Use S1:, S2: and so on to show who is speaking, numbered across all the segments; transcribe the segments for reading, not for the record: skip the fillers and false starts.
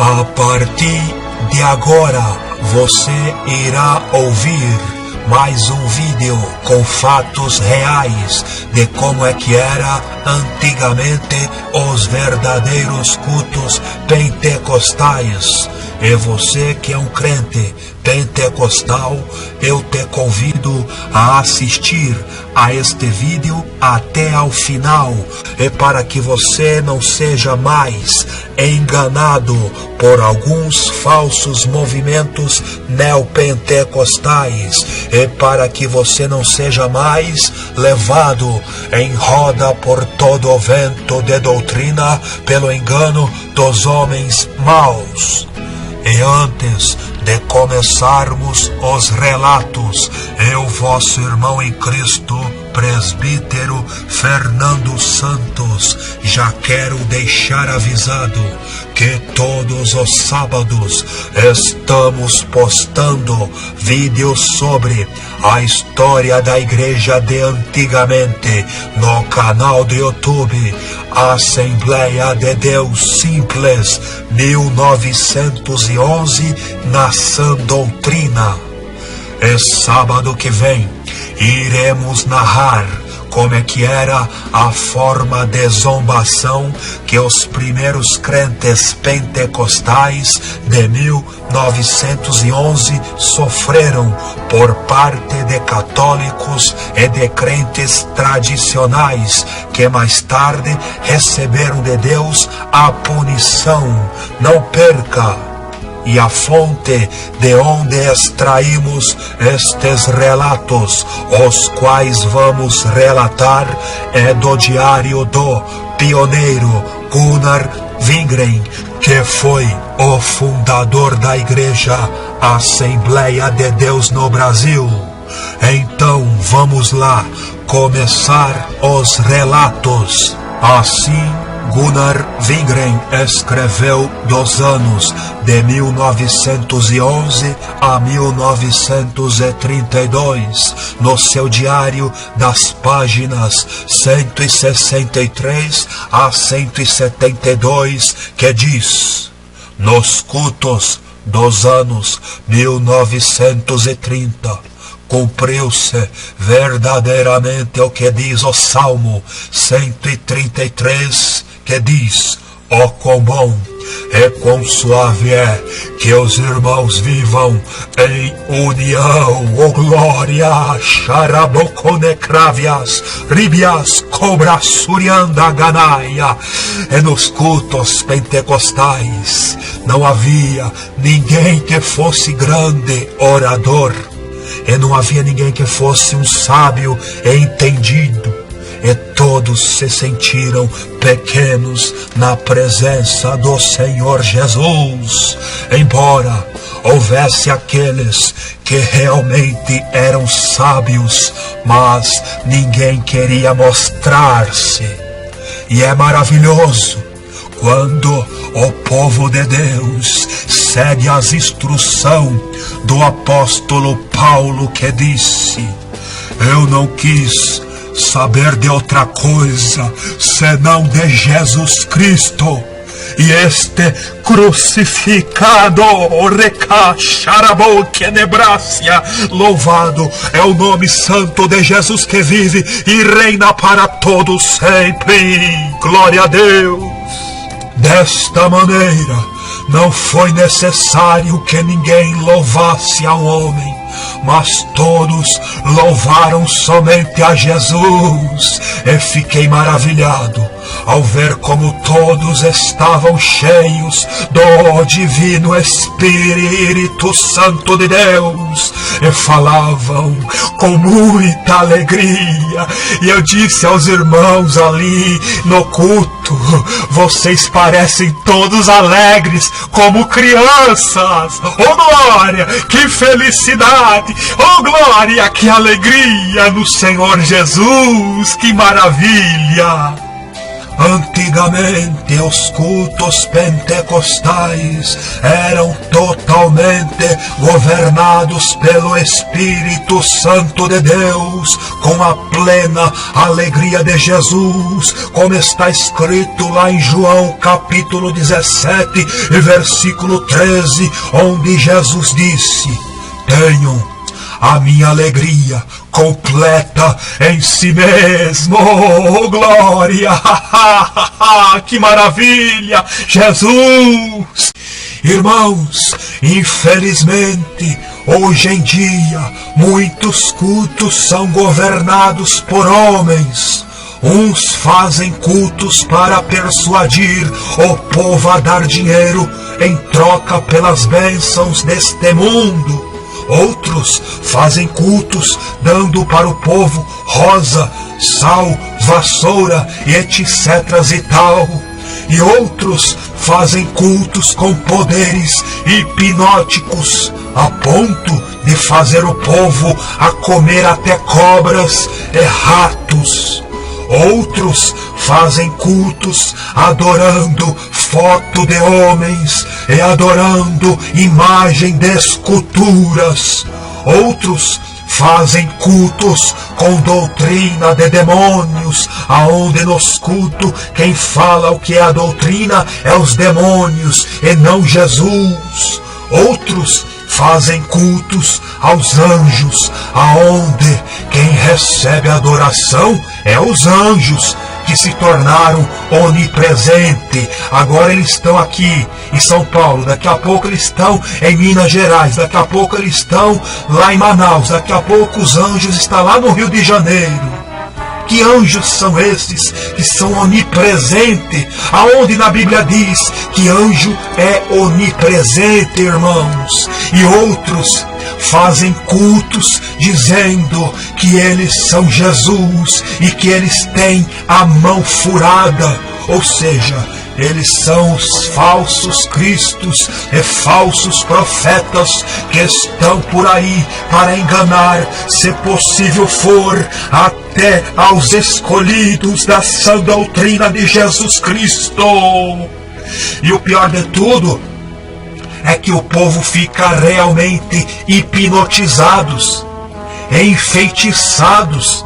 S1: A partir de agora, você irá ouvir mais um vídeo com fatos reais de como é que era antigamente os verdadeiros cultos pentecostais. E você que é um crente pentecostal, eu te convido a assistir a este vídeo até ao final, e para que você não seja mais enganado por alguns falsos movimentos neopentecostais, e para que você não seja mais levado em roda por todo o vento de doutrina pelo engano dos homens maus. E antes de começarmos os relatos, eu, vosso irmão em Cristo, presbítero Fernando Santos, já quero deixar avisado que todos os sábados estamos postando vídeos sobre a história da igreja de antigamente no canal do YouTube Assembleia de Deus Simples 1911 na Sã Doutrina. E sábado que vem iremos narrar como é que era a forma de zombação que os primeiros crentes pentecostais de 1911 sofreram por parte de católicos e de crentes tradicionais que mais tarde receberam de Deus a punição. Não perca! E a fonte de onde extraímos estes relatos, os quais vamos relatar, é do diário do pioneiro Gunnar Wingren, que foi o fundador da Igreja Assembleia de Deus no Brasil. Então vamos lá começar os relatos. Assim, Gunnar Wingren escreveu dos anos de 1911 a 1932 no seu diário, das páginas 163 a 172, que diz: nos cultos dos anos 1930, cumpriu-se verdadeiramente o que diz o Salmo 133, que diz: ó quão bom e quão suave é que os irmãos vivam em união. Oh glória! Xaraboconecrávias, ribias, cobra surianda ganaia. E nos cultos pentecostais não havia ninguém que fosse grande orador, e não havia ninguém que fosse um sábio e entendido, e todos se sentiram pequenos na presença do Senhor Jesus. Embora houvesse aqueles que realmente eram sábios, mas ninguém queria mostrar-se. E é maravilhoso quando o povo de Deus segue as instruções do apóstolo Paulo, que disse: eu não quis saber de outra coisa senão de Jesus Cristo e este crucificado. Louvado é o nome santo de Jesus, que vive e reina para todos sempre. Glória a Deus. Desta maneira, não foi necessário que ninguém louvasse ao homem, mas todos louvaram somente a Jesus. E fiquei maravilhado ao ver como todos estavam cheios do divino Espírito Santo de Deus e falavam com muita alegria. E eu disse aos irmãos ali no culto: vocês parecem todos alegres como crianças. Oh glória, que felicidade! Oh glória, que alegria no Senhor Jesus! Que maravilha! Antigamente os cultos pentecostais eram totalmente governados pelo Espírito Santo de Deus, com a plena alegria de Jesus, como está escrito lá em João capítulo 17 e versículo 13, onde Jesus disse: tenham a minha alegria completa em si mesmo. Oh, glória! Que maravilha! Jesus! Irmãos, infelizmente, hoje em dia, muitos cultos são governados por homens. Uns fazem cultos para persuadir o povo a dar dinheiro em troca pelas bênçãos deste mundo. Outros fazem cultos dando para o povo rosa, sal, vassoura e etc e tal. E outros fazem cultos com poderes hipnóticos a ponto de fazer o povo a comer até cobras e ratos. Outros fazem cultos adorando foto de homens e adorando imagem de esculturas. Outros fazem cultos com doutrina de demônios, aonde nos cultos quem fala o que é a doutrina é os demônios e não Jesus. Outros fazem cultos aos anjos, aonde quem recebe adoração é os anjos, que se tornaram onipresentes. Agora eles estão aqui em São Paulo, daqui a pouco eles estão em Minas Gerais, daqui a pouco eles estão lá em Manaus, daqui a pouco os anjos estão lá no Rio de Janeiro. Que anjos são esses que são onipresentes? Aonde na Bíblia diz que anjo é onipresente, irmãos? E outros fazem cultos dizendo que eles são Jesus e que eles têm a mão furada, ou seja, eles são os falsos cristos e falsos profetas que estão por aí para enganar, se possível for, até aos escolhidos da sã doutrina de Jesus Cristo. E o pior de tudo é que o povo fica realmente hipnotizados, enfeitiçados,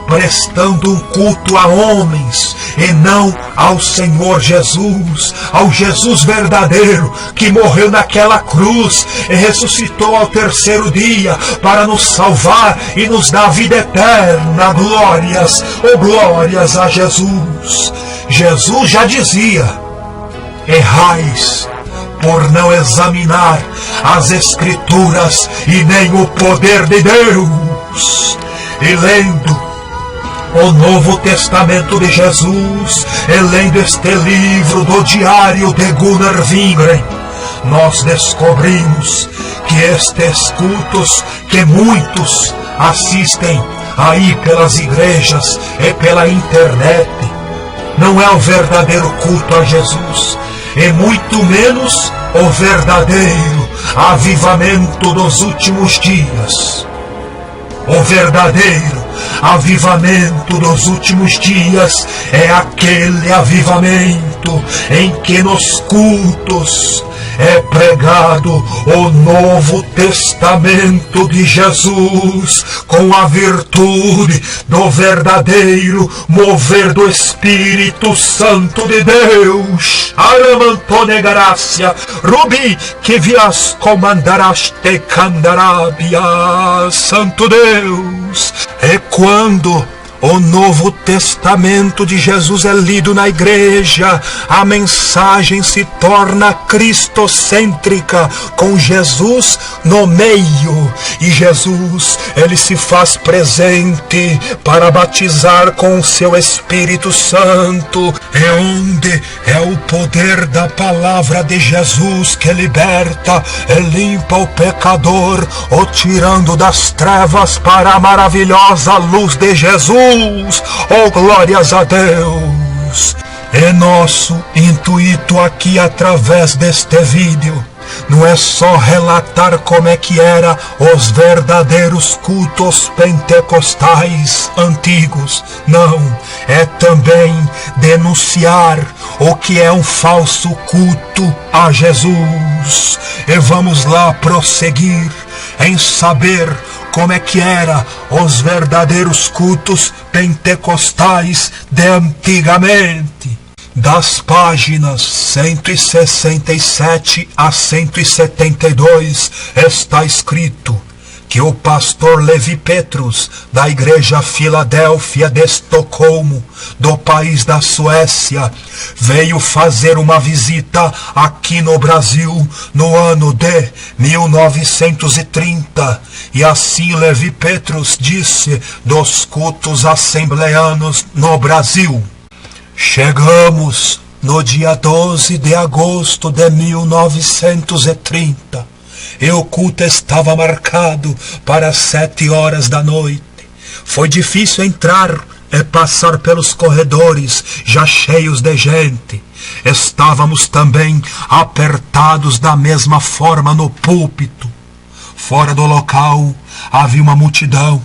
S1: prestando um culto a homens e não ao Senhor Jesus, ao Jesus verdadeiro que morreu naquela cruz e ressuscitou ao terceiro dia para nos salvar e nos dar vida eterna. Glórias, oh glórias a Jesus. Jesus já dizia: errais por não examinar as Escrituras e nem o poder de Deus. E lendo o Novo Testamento de Jesus, e lendo este livro do Diário de Gunnar Wingren, nós descobrimos que estes cultos que muitos assistem aí pelas igrejas e pela internet não é o verdadeiro culto a Jesus, e muito menos o verdadeiro avivamento dos últimos dias. O verdadeiro avivamento dos últimos dias é aquele avivamento em que nos cultos é pregado o Novo Testamento de Jesus, com a virtude do verdadeiro mover do Espírito Santo de Deus. Aramantone gracia, Rubi que vias comandaraste candarabia, Santo Deus. É quando o Novo Testamento de Jesus é lido na igreja, a mensagem se torna cristocêntrica, com Jesus no meio. E Jesus, ele se faz presente para batizar com o seu Espírito Santo. É onde é o poder da palavra de Jesus que liberta e limpa o pecador, o tirando das trevas para a maravilhosa luz de Jesus. Oh, glórias a Deus! É nosso intuito aqui através deste vídeo não é só relatar como é que era os verdadeiros cultos pentecostais antigos. Não, é também denunciar o que é um falso culto a Jesus. E vamos lá prosseguir em saber como é que era os verdadeiros cultos pentecostais de antigamente. Das páginas 167 a 172 está escrito que o pastor Levi Petrus, da igreja Filadélfia de Estocolmo, do país da Suécia, veio fazer uma visita aqui no Brasil no ano de 1930. E assim Levi Petrus disse dos cultos assembleanos no Brasil: chegamos no dia 12 de agosto de 1930. E o culto estava marcado para 7 horas da noite. Foi difícil entrar e passar pelos corredores já cheios de gente. Estávamos também apertados da mesma forma no púlpito. Fora do local havia uma multidão,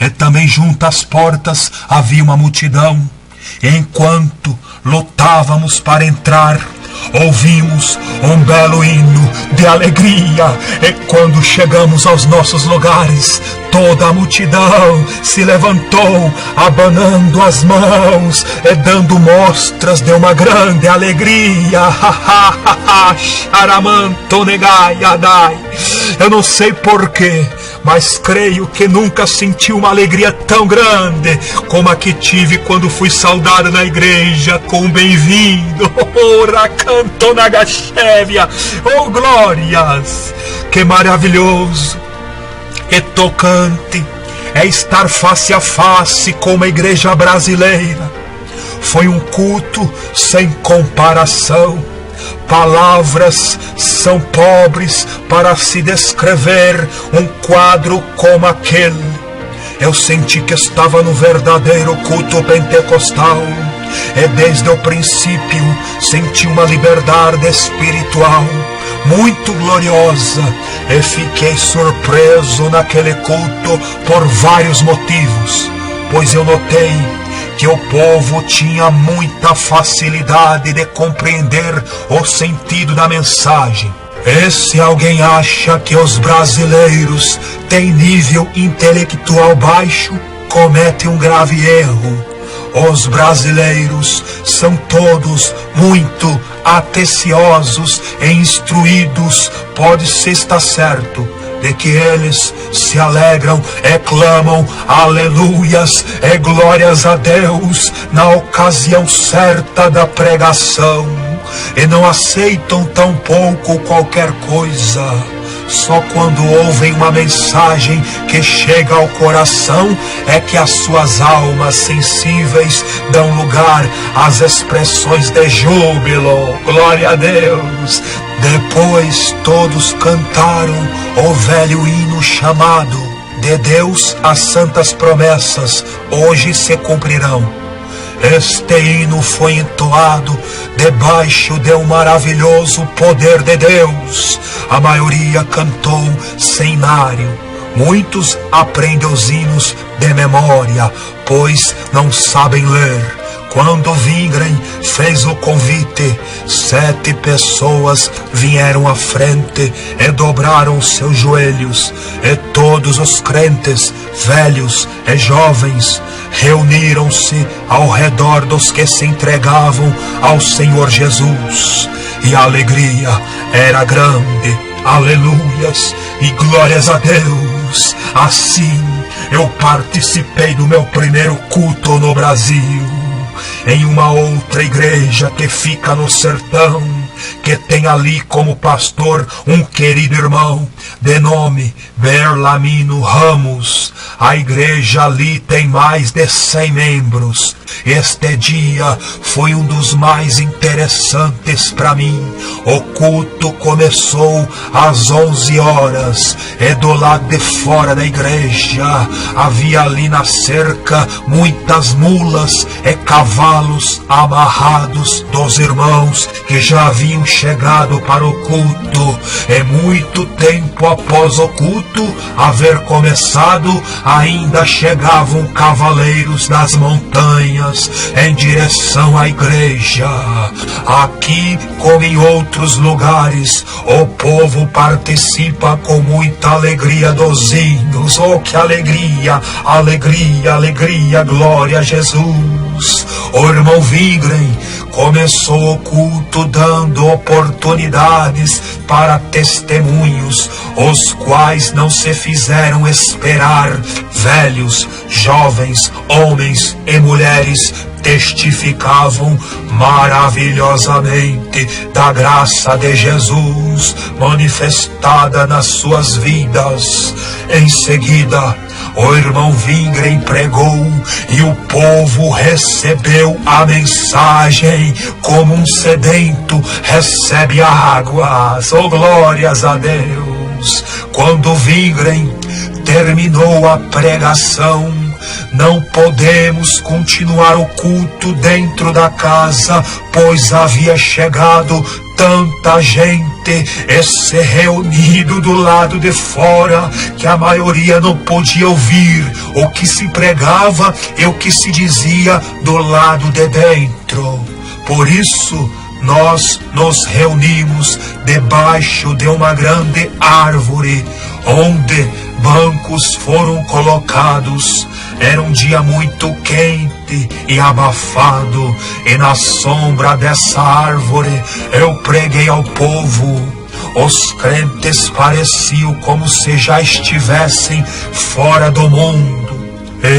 S1: e também junto às portas havia uma multidão. E enquanto lutávamos para entrar, ouvimos um belo hino de alegria. E quando chegamos aos nossos lugares, toda a multidão se levantou, abanando as mãos e dando mostras de uma grande alegria. Eu não sei porquê, mas creio que nunca senti uma alegria tão grande como a que tive quando fui saudado na igreja com bem-vindo. Racanto Nagashevia. Oh, glórias! Que maravilhoso e tocante é estar face a face com uma igreja brasileira. Foi um culto sem comparação. Palavras são pobres para se descrever um quadro como aquele. Eu senti que estava no verdadeiro culto pentecostal. E desde o princípio senti uma liberdade espiritual muito gloriosa. E fiquei surpreso naquele culto por vários motivos. Pois eu notei que o povo tinha muita facilidade de compreender o sentido da mensagem. E se alguém acha que os brasileiros têm nível intelectual baixo, comete um grave erro. Os brasileiros são todos muito atenciosos e instruídos. Pode-se estar certo de que eles se alegram e clamam aleluias e glórias a Deus na ocasião certa da pregação, e não aceitam tampouco qualquer coisa. Só quando ouvem uma mensagem que chega ao coração é que as suas almas sensíveis dão lugar às expressões de júbilo. Glória a Deus! Depois todos cantaram o velho hino chamado "De Deus as santas promessas hoje se cumprirão". Este hino foi entoado debaixo de um maravilhoso poder de Deus. A maioria cantou cenário. Muitos aprendem os hinos de memória, pois não sabem ler. Quando Wingren fez o convite, 7 pessoas vieram à frente e dobraram seus joelhos. E todos os crentes, velhos e jovens, reuniram-se ao redor dos que se entregavam ao Senhor Jesus. E a alegria era grande. Aleluias e glórias a Deus. Assim eu participei do meu primeiro culto no Brasil, em uma outra igreja que fica no sertão, que tem ali como pastor um querido irmão de nome Berlamino Ramos. A igreja ali tem mais de 100 membros. Este dia foi um dos mais interessantes para mim. O culto começou às 11 horas e do lado de fora da igreja havia ali na cerca muitas mulas e cavalos amarrados dos irmãos que já haviam chegado para o culto, e muito tempo após o culto haver começado, ainda chegavam cavaleiros das montanhas em direção à igreja. Aqui, como em outros lugares, o povo participa com muita alegria dos hinos. Oh, que alegria, alegria, alegria, glória a Jesus. O irmão Wingren começou o culto dando oportunidades para testemunhos, os quais não se fizeram esperar. Velhos, jovens, homens e mulheres testificavam maravilhosamente da graça de Jesus manifestada nas suas vidas. Em seguida, o irmão Wingren pregou e o povo recebeu a mensagem como um sedento recebe águas. Oh, glórias a Deus! Quando Wingren terminou a pregação, não podemos continuar o culto dentro da casa, pois havia chegado tanta gente e se reunido do lado de fora que a maioria não podia ouvir o que se pregava e o que se dizia do lado de dentro. Por isso, nós nos reunimos debaixo de uma grande árvore, onde bancos foram colocados. Era um dia muito quente e abafado, e na sombra dessa árvore eu preguei ao povo. Os crentes pareciam como se já estivessem fora do mundo.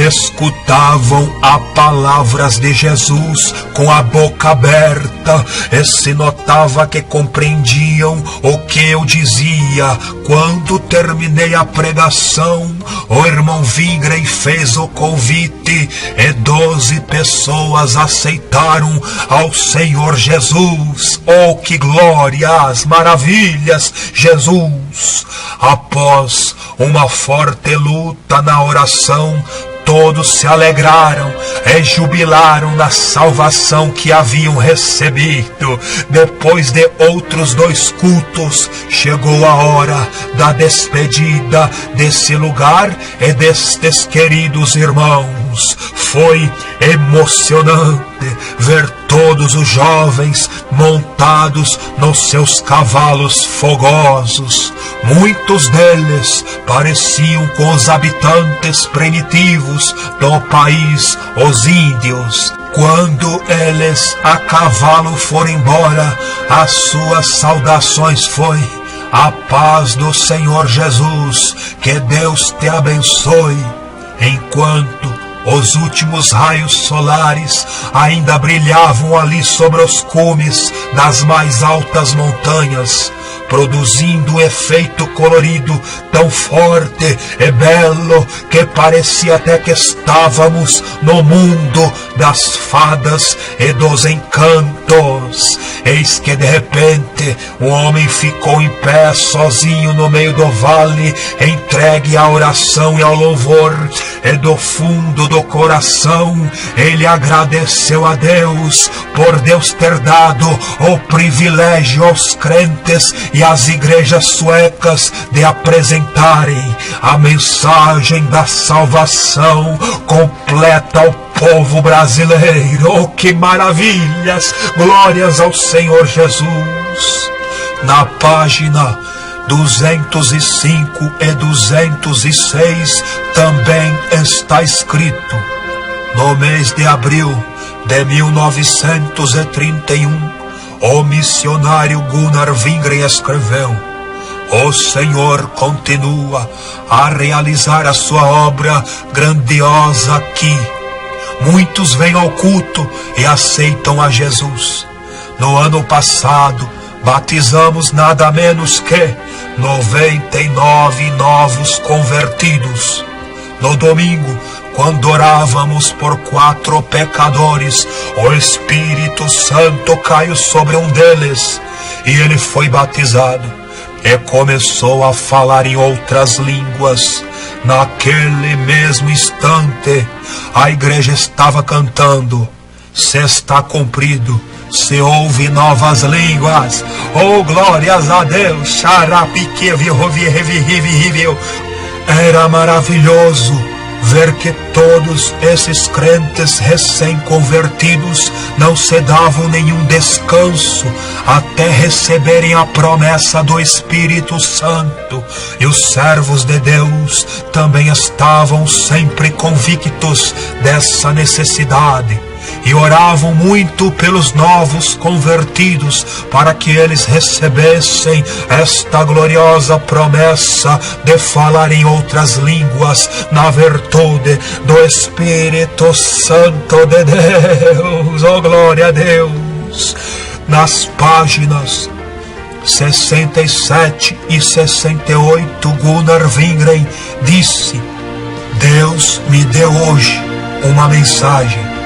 S1: Escutavam as palavras de Jesus com a boca aberta, e se notava que compreendiam o que eu dizia. Quando terminei a pregação, o irmão Wingren fez o convite e 12 pessoas aceitaram ao Senhor Jesus. Oh, que glórias, maravilhas, Jesus! Após uma forte luta na oração, todos se alegraram e jubilaram na salvação que haviam recebido. Depois de outros 2 cultos, chegou a hora da despedida desse lugar e destes queridos irmãos. Foi emocionante ver todos os jovens montados nos seus cavalos fogosos. Muitos deles pareciam com os habitantes primitivos do país, os índios. Quando eles a cavalo foram embora, as suas saudações foi: a paz do Senhor Jesus, que Deus te abençoe. Enquanto os últimos raios solares ainda brilhavam ali sobre os cumes das mais altas montanhas, produzindo um efeito colorido tão forte e belo que parecia até que estávamos no mundo das fadas e dos encantos. Eis que de repente um homem ficou em pé sozinho no meio do vale, entregue à oração e ao louvor, e do fundo do coração ele agradeceu a Deus por Deus ter dado o privilégio aos crentes e às igrejas suecas de apresentarem a mensagem da salvação completa ao povo brasileiro. Oh, que maravilhas! Glórias ao Senhor Jesus! Na página 205 e 206 também está escrito: no mês de abril de 1931, o missionário Gunnar Wingren escreveu: o Senhor continua a realizar a sua obra grandiosa aqui. Muitos vêm ao culto e aceitam a Jesus. No ano passado, batizamos nada menos que 99 novos convertidos. No domingo, quando orávamos por 4 pecadores, o Espírito Santo caiu sobre um deles e ele foi batizado e começou a falar em outras línguas. Naquele mesmo instante, a igreja estava cantando: se está cumprido, se ouve novas línguas. Oh, glórias a Deus. Era maravilhoso ver que todos esses crentes recém-convertidos não se davam nenhum descanso até receberem a promessa do Espírito Santo. E os servos de Deus também estavam sempre convictos dessa necessidade e oravam muito pelos novos convertidos para que eles recebessem esta gloriosa promessa de falar em outras línguas na virtude do Espírito Santo de Deus. Oh, glória a Deus! Nas páginas 67 e 68, Gunnar Wingren disse: Deus me deu hoje uma mensagem.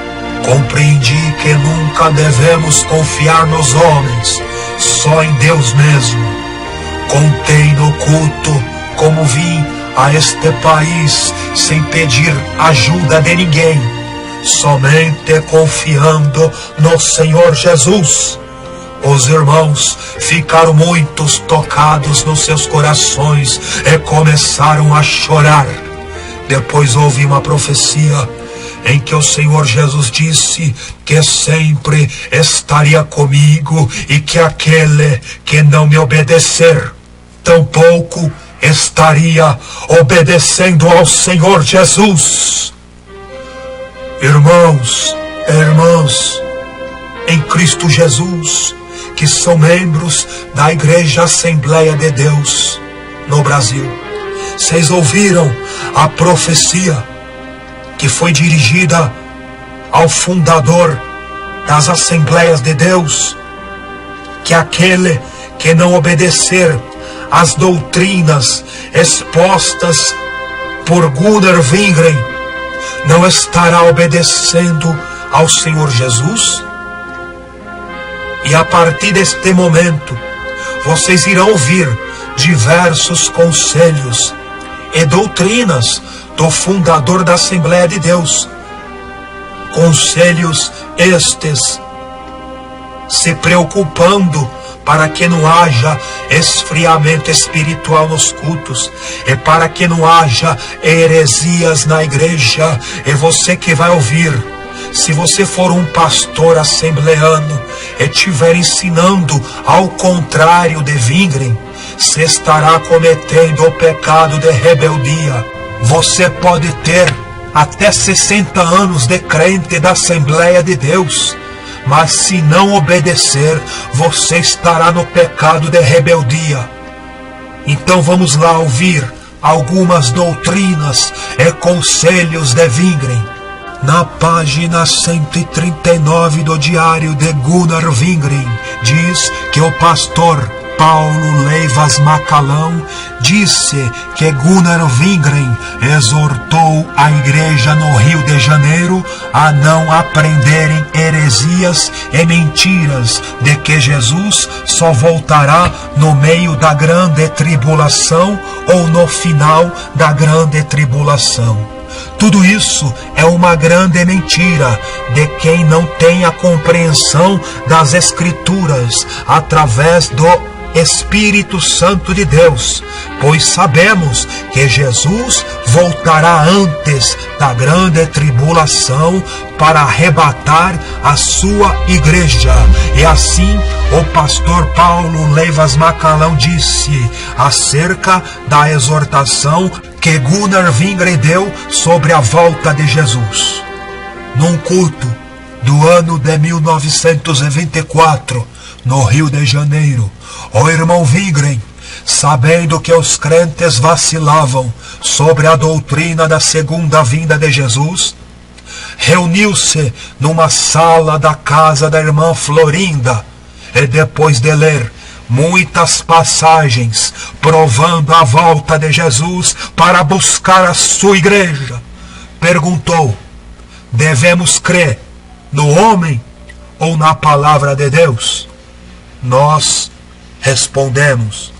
S1: Compreendi que nunca devemos confiar nos homens, só em Deus mesmo. Contei no culto como vim a este país sem pedir ajuda de ninguém, somente confiando no Senhor Jesus. Os irmãos ficaram muito tocados nos seus corações e começaram a chorar. Depois houve uma profecia em que o Senhor Jesus disse que sempre estaria comigo e que aquele que não me obedecer, tampouco estaria obedecendo ao Senhor Jesus. Irmãos e irmãs em Cristo Jesus, que são membros da Igreja Assembleia de Deus no Brasil, vocês ouviram a profecia que foi dirigida ao fundador das Assembleias de Deus, que aquele que não obedecer às doutrinas expostas por Gunnar Wingren não estará obedecendo ao Senhor Jesus? E a partir deste momento, vocês irão ouvir diversos conselhos e doutrinas do fundador da Assembleia de Deus. Conselhos estes se preocupando para que não haja esfriamento espiritual nos cultos e para que não haja heresias na igreja. E você que vai ouvir, se você for um pastor assembleano e estiver ensinando ao contrário de Wingren, você estará cometendo o pecado de rebeldia. Você pode ter até 60 anos de crente da Assembleia de Deus, mas se não obedecer, você estará no pecado de rebeldia. Então vamos lá ouvir algumas doutrinas e conselhos de Wingren. Na página 139 do diário de Gunnar Wingren, diz que o pastor Paulo Leivas Macalão disse que Gunnar Wingren exortou a igreja no Rio de Janeiro a não aprenderem heresias e mentiras de que Jesus só voltará no meio da grande tribulação ou no final da grande tribulação. Tudo isso é uma grande mentira de quem não tem a compreensão das Escrituras através do Espírito Santo de Deus, pois sabemos que Jesus voltará antes da grande tribulação para arrebatar a sua igreja. E assim o pastor Paulo Leivas Macalão disse acerca da exortação que Gunnar Wingren deu sobre a volta de Jesus. Num culto do ano de 1924, no Rio de Janeiro, o irmão Wingren, sabendo que os crentes vacilavam sobre a doutrina da segunda vinda de Jesus, reuniu-se numa sala da casa da irmã Florinda e depois de ler muitas passagens provando a volta de Jesus para buscar a sua igreja, perguntou: devemos crer no homem ou na palavra de Deus? Nós respondemos: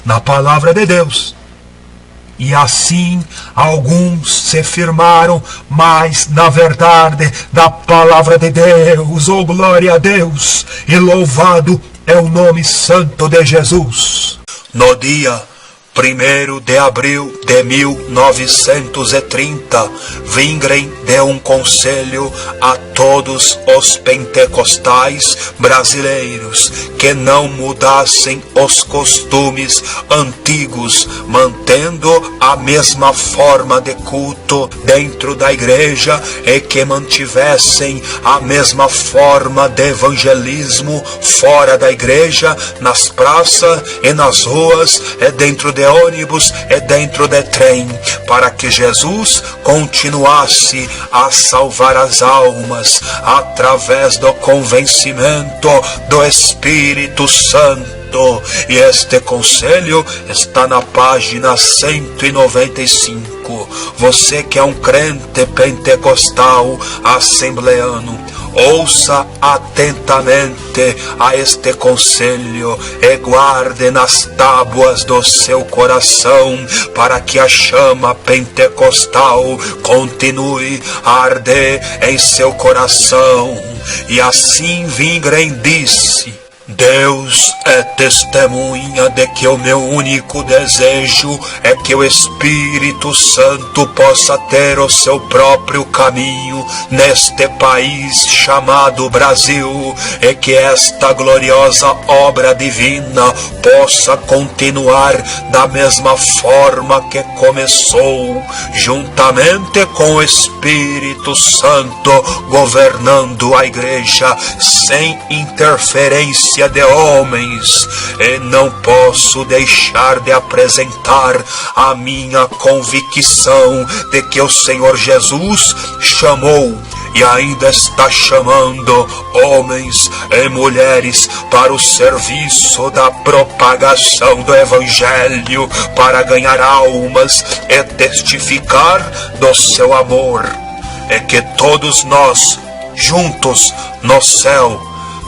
S1: na palavra de Deus. E assim alguns se firmaram mais na verdade da palavra de Deus. Oh, glória a Deus! E louvado é o nome santo de Jesus. No dia 1º de abril de 1930, Wingren deu um conselho a todos os pentecostais brasileiros que não mudassem os costumes antigos, mantendo a mesma forma de culto dentro da igreja e que mantivessem a mesma forma de evangelismo fora da igreja, nas praças e nas ruas e dentro de ônibus e dentro de trem, para que Jesus continuasse a salvar as almas através do convencimento do Espírito Santo. E este conselho está na página 195. Você que é um crente pentecostal assembleano, ouça atentamente a este conselho e guarde nas tábuas do seu coração, para que a chama pentecostal continue a arder em seu coração. E assim Wingren disse: Deus é testemunha de que o meu único desejo é que o Espírito Santo possa ter o seu próprio caminho neste país chamado Brasil, e que esta gloriosa obra divina possa continuar da mesma forma que começou, juntamente com o Espírito Santo governando a igreja sem interferência de homens. E não posso deixar de apresentar a minha convicção de que o Senhor Jesus chamou e ainda está chamando homens e mulheres para o serviço da propagação do Evangelho, para ganhar almas e testificar do seu amor. E que todos nós, juntos no céu,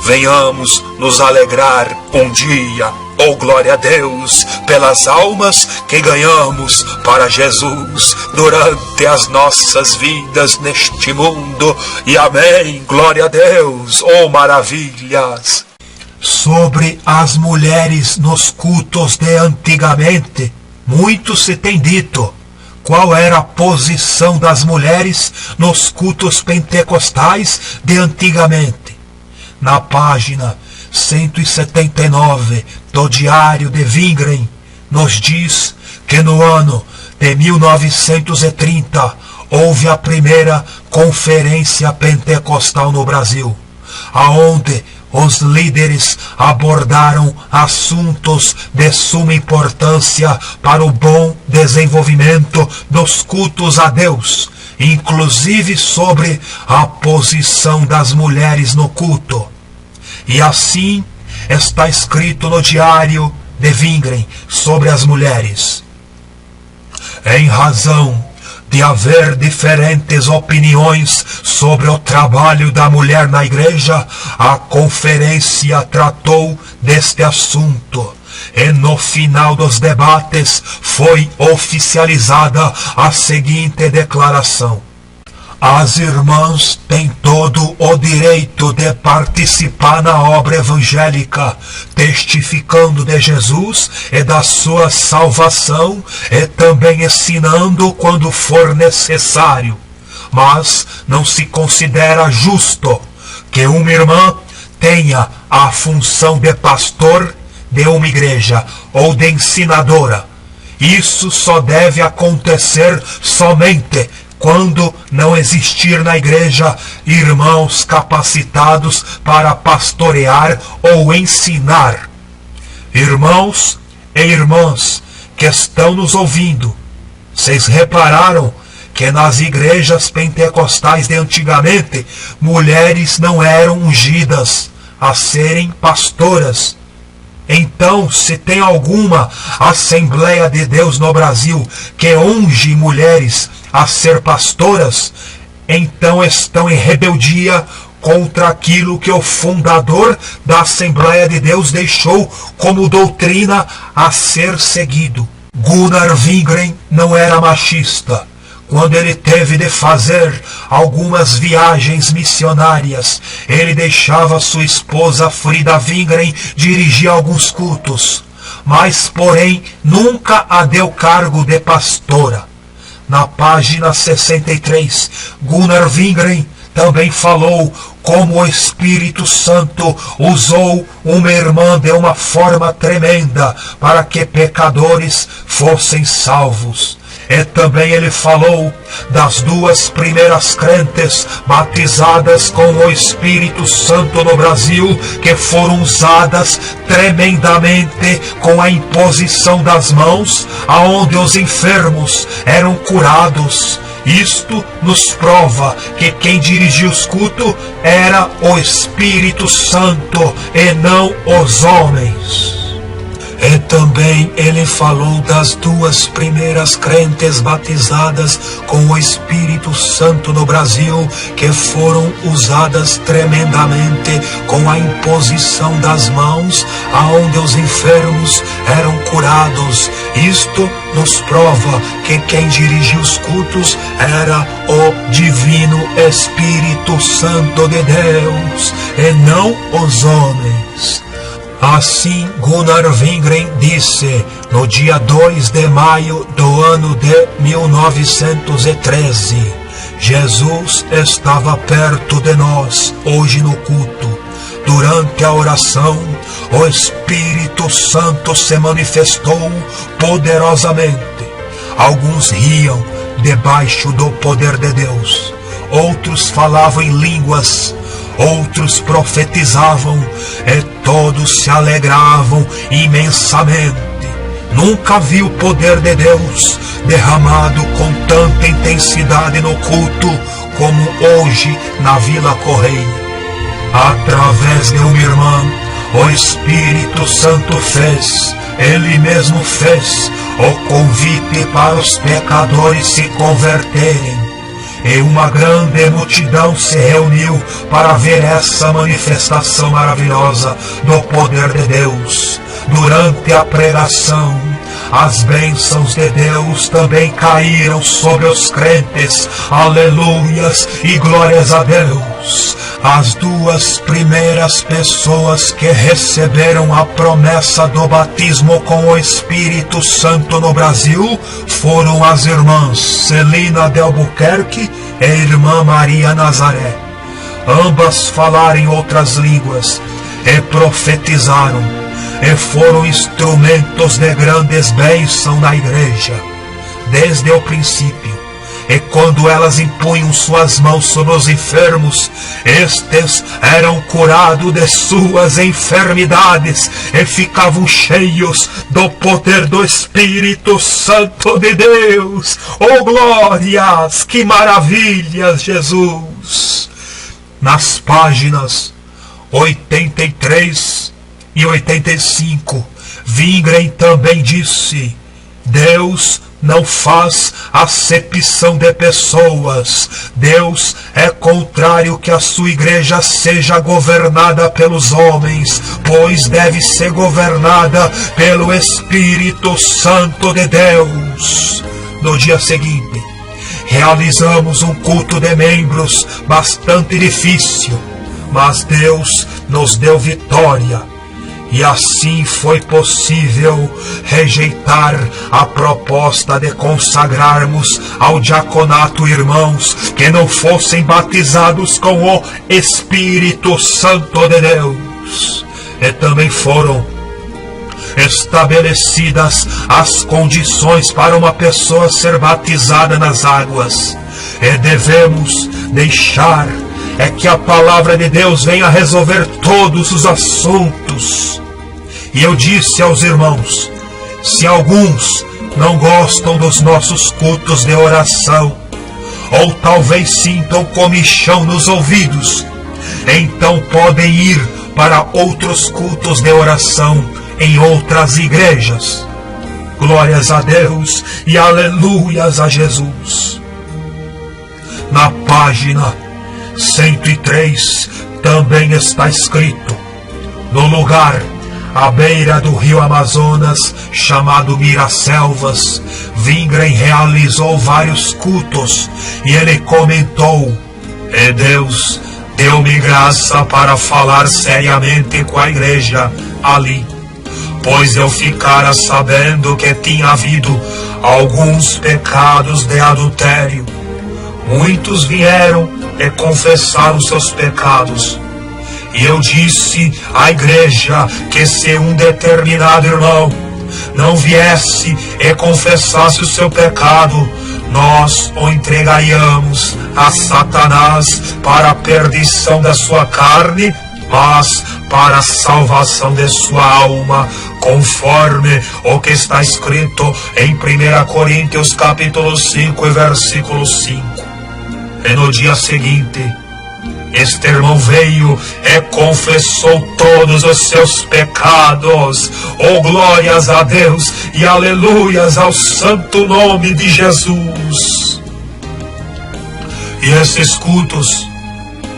S1: venhamos nos alegrar um dia, oh glória a Deus, pelas almas que ganhamos para Jesus durante as nossas vidas neste mundo. E amém, glória a Deus, oh maravilhas. Sobre as mulheres nos cultos de antigamente, muito se tem dito. Qual era a posição das mulheres nos cultos pentecostais de antigamente? Na página 179 do Diário de Wingren, nos diz que no ano de 1930 houve a primeira conferência pentecostal no Brasil, aonde os líderes abordaram assuntos de suma importância para o bom desenvolvimento dos cultos a Deus, inclusive sobre a posição das mulheres no culto. E assim está escrito no Diário de Wingren sobre as mulheres: em razão de haver diferentes opiniões sobre o trabalho da mulher na igreja, a conferência tratou deste assunto. E no final dos debates foi oficializada a seguinte declaração: as irmãs têm todo o direito de participar na obra evangélica, testificando de Jesus e da sua salvação, e também ensinando quando for necessário. Mas não se considera justo que uma irmã tenha a função de pastor de uma igreja ou de ensinadora. Isso só deve acontecer somente quando não existir na igreja irmãos capacitados para pastorear ou ensinar. Irmãos e irmãs que estão nos ouvindo, vocês repararam que nas igrejas pentecostais de antigamente, mulheres não eram ungidas a serem pastoras? Então, se tem alguma Assembleia de Deus no Brasil que unge mulheres a ser pastoras, então estão em rebeldia contra aquilo que o fundador da Assembleia de Deus deixou como doutrina a ser seguido. Gunnar Wingren não era machista. Quando ele teve de fazer algumas viagens missionárias, ele deixava sua esposa Frida Wingren dirigir alguns cultos, mas, porém, nunca a deu cargo de pastora. Na página 63, Gunnar Wingren também falou como o Espírito Santo usou uma irmã de uma forma tremenda para que pecadores fossem salvos. E também ele falou das duas primeiras crentes batizadas com o Espírito Santo no Brasil, que foram usadas tremendamente com a imposição das mãos, aonde os enfermos eram curados. Isto nos prova que quem dirigia os cultos era o Espírito Santo e não os homens. E também ele falou das duas primeiras crentes batizadas com o Espírito Santo no Brasil, que foram usadas tremendamente com a imposição das mãos, aonde os enfermos eram curados. Isto nos prova que quem dirigia os cultos era o Divino Espírito Santo de Deus, e não os homens. Assim, Gunnar Wingren disse no dia 2 de maio do ano de 1913, Jesus estava perto de nós hoje no culto. Durante a oração, o Espírito Santo se manifestou poderosamente. Alguns riam debaixo do poder de Deus, outros falavam em línguas, outros profetizavam e todos se alegravam imensamente. Nunca vi o poder de Deus derramado com tanta intensidade no culto como hoje na Vila Correia. Através de uma irmã, o Espírito Santo Ele mesmo fez o convite para os pecadores se converterem. E uma grande multidão se reuniu para ver essa manifestação maravilhosa do poder de Deus. Durante a pregação, as bênçãos de Deus também caíram sobre os crentes. Aleluias e glórias a Deus. As duas primeiras pessoas que receberam a promessa do batismo com o Espírito Santo no Brasil foram as irmãs Celina de Albuquerque e irmã Maria Nazaré. Ambas falaram em outras línguas e profetizaram, e foram instrumentos de grandes bênçãos na igreja, desde o princípio. E quando elas impunham suas mãos sobre os enfermos, estes eram curados de suas enfermidades e ficavam cheios do poder do Espírito Santo de Deus. Oh glórias, que maravilhas, Jesus! Nas páginas 83 e 85, Wingren também disse: Deus não faz acepção de pessoas. Deus é contrário que a sua igreja seja governada pelos homens, pois deve ser governada pelo Espírito Santo de Deus. No dia seguinte, realizamos um culto de membros bastante difícil, mas Deus nos deu vitória. E assim foi possível rejeitar a proposta de consagrarmos ao diaconato irmãos que não fossem batizados com o Espírito Santo de Deus. E também foram estabelecidas as condições para uma pessoa ser batizada nas águas. E devemos deixar que a palavra de Deus venha resolver todos os assuntos. E eu disse aos irmãos: se alguns não gostam dos nossos cultos de oração, ou talvez sintam comichão nos ouvidos, então podem ir para outros cultos de oração em outras igrejas. Glórias a Deus e aleluias a Jesus. Na página 103 também está escrito: no lugar à beira do rio Amazonas, chamado Miraselvas, Wingren realizou vários cultos e ele comentou: "E Deus deu-me graça para falar seriamente com a igreja ali, pois eu ficara sabendo que tinha havido alguns pecados de adultério. Muitos vieram e confessaram seus pecados. E eu disse à igreja que se um determinado irmão não viesse e confessasse o seu pecado, nós o entregaríamos a Satanás para a perdição da sua carne, mas para a salvação de sua alma, conforme o que está escrito em 1 Coríntios capítulo 5 e versículo 5. E no dia seguinte, este irmão veio e confessou todos os seus pecados. Oh, glórias a Deus e aleluias ao santo nome de Jesus. E esses cultos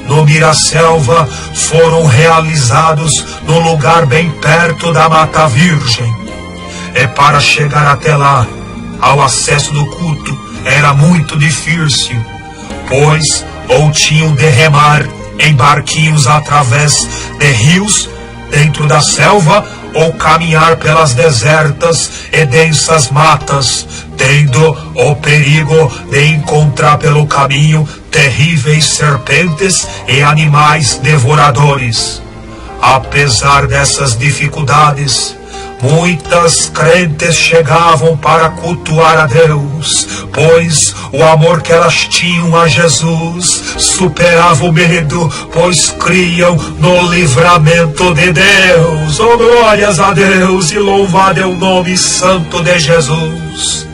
S1: no Miraselva foram realizados num lugar bem perto da Mata Virgem. E para chegar até lá, ao acesso do culto era muito difícil, pois ou tinham de remar em barquinhos através de rios dentro da selva, ou caminhar pelas desertas e densas matas, tendo o perigo de encontrar pelo caminho terríveis serpentes e animais devoradores. Apesar dessas dificuldades, muitas crentes chegavam para cultuar a Deus, pois o amor que elas tinham a Jesus superava o medo, pois criam no livramento de Deus. Oh, glórias a Deus e louvado é o nome santo de Jesus.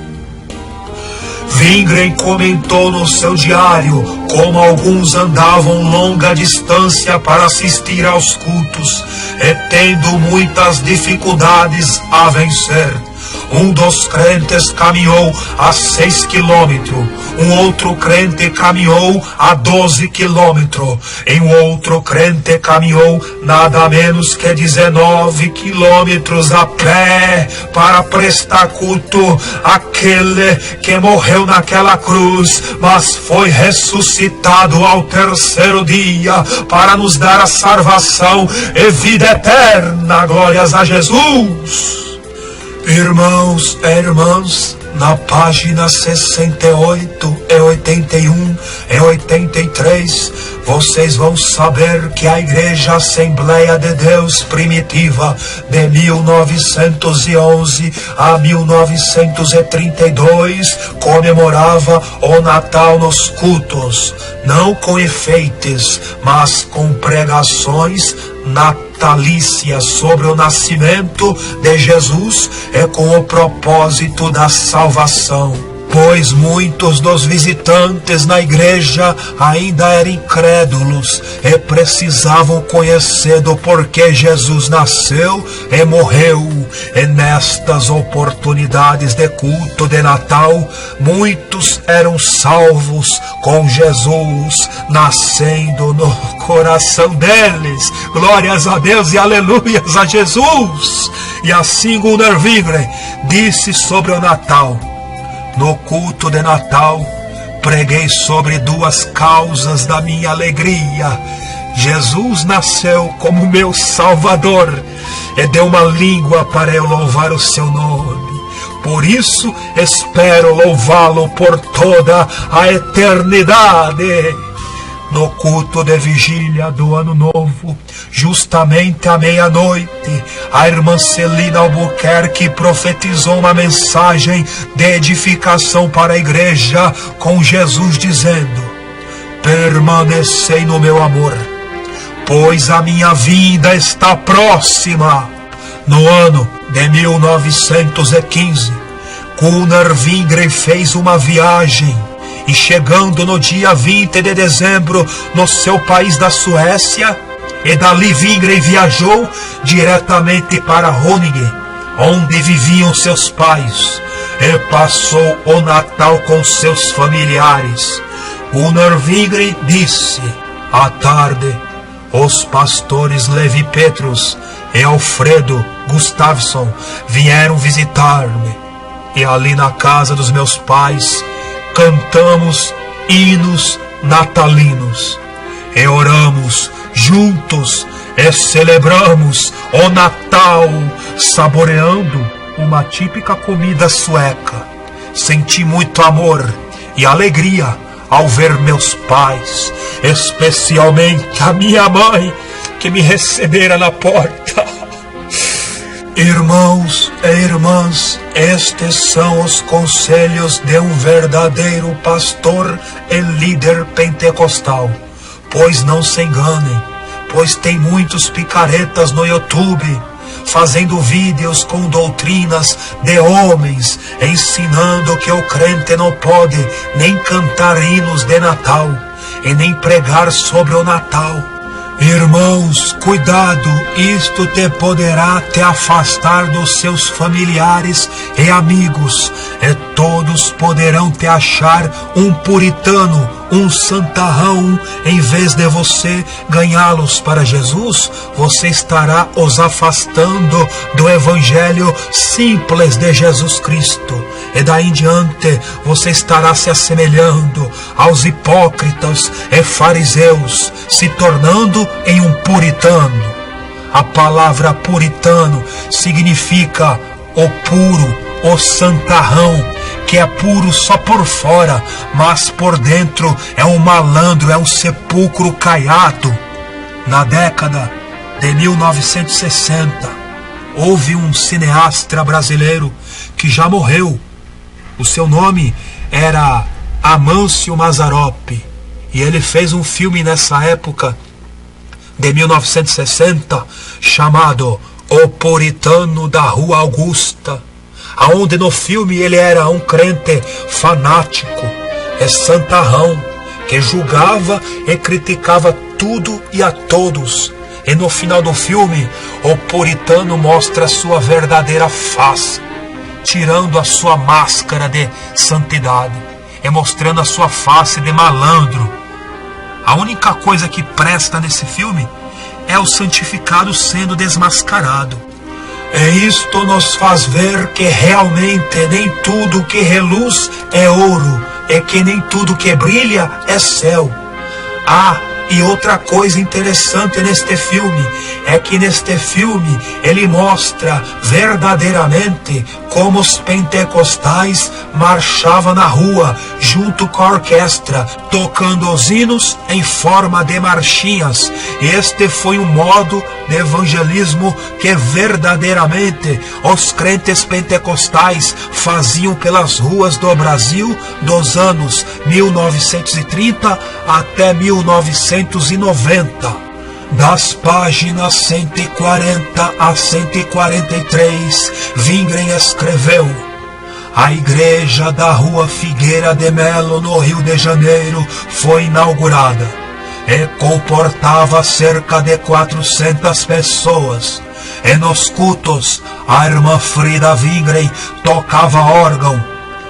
S1: Wingren comentou no seu diário como alguns andavam longa distância para assistir aos cultos e tendo muitas dificuldades a vencer. Um dos crentes caminhou a 6 quilômetros, um outro crente caminhou a 12 quilômetros, e um outro crente caminhou nada menos que 19 quilômetros a pé para prestar culto àquele que morreu naquela cruz, mas foi ressuscitado ao terceiro dia para nos dar a salvação e vida eterna. Glórias a Jesus. Irmãos e irmãs, na página 68 e 81 e 83, vocês vão saber que a Igreja Assembleia de Deus Primitiva de 1911 a 1932 comemorava o Natal nos cultos, não com enfeites, mas com pregações natalícias sobre o nascimento de Jesus e com o propósito da salvação, pois muitos dos visitantes na igreja ainda eram incrédulos e precisavam conhecer do porquê Jesus nasceu e morreu. E nestas oportunidades de culto de Natal, muitos eram salvos com Jesus nascendo no coração deles. Glórias a Deus e aleluias a Jesus. E assim Gunnar Wingren disse sobre o Natal: no culto de Natal, preguei sobre duas causas da minha alegria. Jesus nasceu como meu Salvador e deu uma língua para eu louvar o seu nome. Por isso espero louvá-lo por toda a eternidade. No culto de vigília do Ano Novo, justamente à meia-noite, a irmã Celina Albuquerque profetizou uma mensagem de edificação para a igreja com Jesus dizendo: permanecei no meu amor, pois a minha vinda está próxima. No ano de 1915, Gunnar Wingren fez uma viagem e chegando no dia 20 de dezembro no seu país da Suécia, e dali Wingren viajou diretamente para Ronneby, onde viviam seus pais, e passou o Natal com seus familiares. Gunnar Wingren disse: à tarde, os pastores Levi Petrus e Alfredo Gustafsson vieram visitar-me. E ali na casa dos meus pais cantamos hinos natalinos e oramos juntos e celebramos o Natal, saboreando uma típica comida sueca. Senti muito amor e alegria ao ver meus pais, especialmente a minha mãe, que me recebera na porta. Irmãos e irmãs, estes são os conselhos de um verdadeiro pastor e líder pentecostal. Pois não se enganem, pois tem muitos picaretas no YouTube, fazendo vídeos com doutrinas de homens, ensinando que o crente não pode nem cantar hinos de Natal, e nem pregar sobre o Natal. Irmãos, cuidado, isto te poderá te afastar dos seus familiares e amigos, e todos poderão te achar um puritano, um santarrão. Em vez de você ganhá-los para Jesus, você estará os afastando do evangelho simples de Jesus Cristo. E daí em diante você estará se assemelhando aos hipócritas e fariseus, se tornando em um puritano. A palavra puritano significa o puro, o santarrão, que é puro só por fora, mas por dentro é um malandro, é um sepulcro caiado. Na década de 1960, houve um cineasta brasileiro que já morreu. O seu nome era Amâncio Mazzaropi, e ele fez um filme nessa época de 1960 chamado O Puritano da Rua Augusta, aonde no filme ele era um crente fanático e santarrão, que julgava e criticava tudo e a todos. E no final do filme, o puritano mostra a sua verdadeira face, tirando a sua máscara de santidade e mostrando a sua face de malandro. A única coisa que presta nesse filme é o santificado sendo desmascarado. E isto nos faz ver que realmente nem tudo que reluz é ouro, e que nem tudo que brilha é céu. E outra coisa interessante neste filme é que neste filme ele mostra verdadeiramente como os pentecostais marchavam na rua junto com a orquestra, tocando os hinos em forma de marchinhas. Este foi um modo de evangelismo que verdadeiramente os crentes pentecostais faziam pelas ruas do Brasil dos anos 1930 até 1990. Das páginas 140 a 143, Wingren escreveu: a igreja da Rua Figueira de Melo, no Rio de Janeiro, foi inaugurada e comportava cerca de 400 pessoas. E nos cultos, a irmã Frida Wingren tocava órgão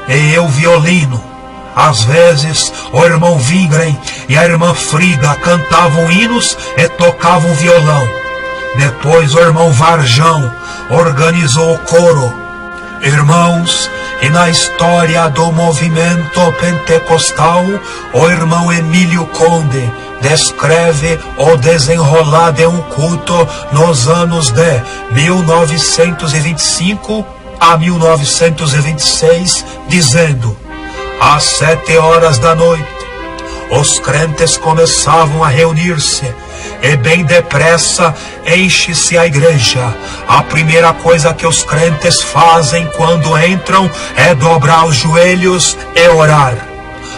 S1: e eu violino. Às vezes, o irmão Wingren e a irmã Frida cantavam hinos e tocavam violão. Depois, o irmão Varjão organizou o coro. Irmãos, e na história do movimento pentecostal, o irmão Emílio Conde descreve o desenrolar de um culto nos anos de 1925 a 1926, dizendo: às 7 horas da noite, os crentes começavam a reunir-se, e bem depressa enche-se a igreja. A primeira coisa que os crentes fazem quando entram é dobrar os joelhos e orar.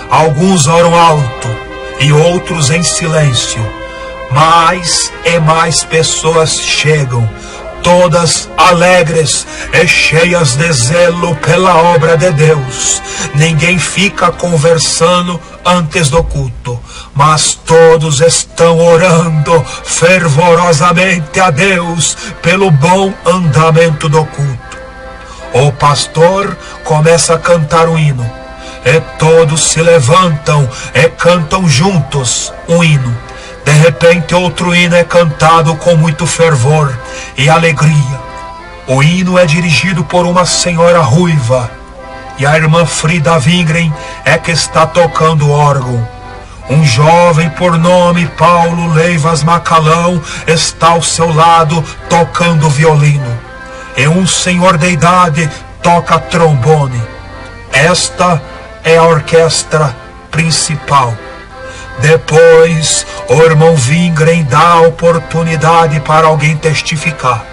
S1: Alguns oram alto e outros em silêncio. Mais e mais pessoas chegam, todas alegres e cheias de zelo pela obra de Deus. Ninguém fica conversando antes do culto, mas todos estão orando fervorosamente a Deus pelo bom andamento do culto. O pastor começa a cantar um hino, e todos se levantam e cantam juntos um hino. De repente outro hino é cantado com muito fervor e alegria. O hino é dirigido por uma senhora ruiva, e a irmã Frida Wingren é que está tocando órgão. Um jovem por nome Paulo Leivas Macalão está ao seu lado tocando violino. E um senhor de idade toca trombone. Esta é a orquestra principal. Depois, o irmão Wingren dá a oportunidade para alguém testificar.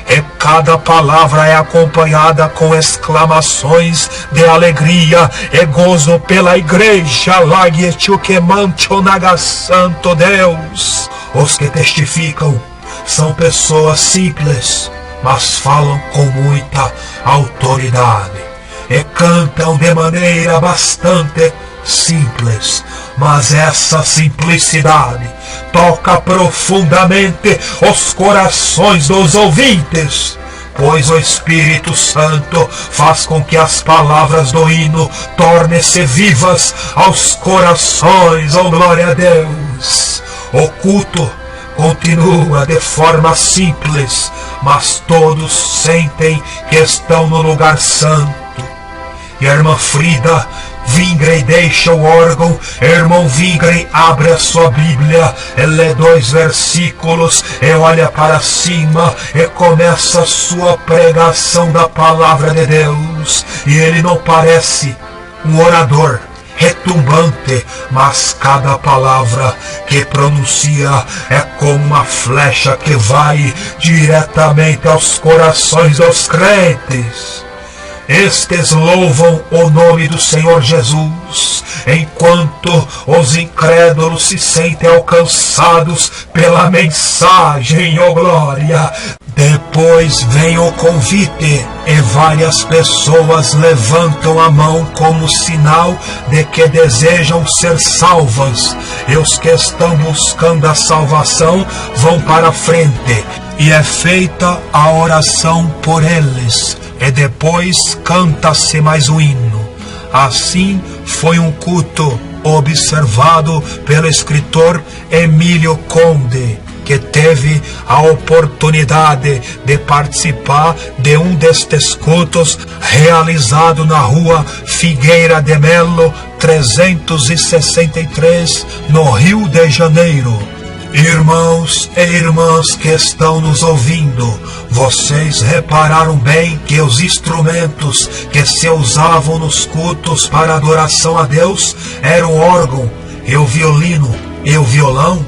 S1: E cada palavra é acompanhada com exclamações de alegria e gozo pela igreja. Laguechuquemanchonaga Santo Deus. Os que testificam são pessoas simples, mas falam com muita autoridade. E cantam de maneira bastante simples, mas essa simplicidade toca profundamente os corações dos ouvintes, pois o Espírito Santo faz com que as palavras do hino tornem-se vivas aos corações. Oh, glória a Deus! O culto continua de forma simples, mas todos sentem que estão no lugar santo. E a irmã Frida Wingren deixa o órgão, irmão Wingren abre a sua Bíblia, lê 2 versículos, e olha para cima e começa a sua pregação da palavra de Deus. E ele não parece um orador retumbante, mas cada palavra que pronuncia é como uma flecha que vai diretamente aos corações dos crentes. Estes louvam o nome do Senhor Jesus, enquanto os incrédulos se sentem alcançados pela mensagem, oh glória. Depois vem o convite e várias pessoas levantam a mão como sinal de que desejam ser salvas. E os que estão buscando a salvação vão para a frente e é feita a oração por eles. E depois canta-se mais um hino. Assim foi um culto observado pelo escritor Emílio Conde, que teve a oportunidade de participar de um destes cultos realizado na rua Figueira de Melo 363, no Rio de Janeiro. Irmãos e irmãs que estão nos ouvindo, vocês repararam bem que os instrumentos que se usavam nos cultos para adoração a Deus eram o órgão, e o violino, e o violão,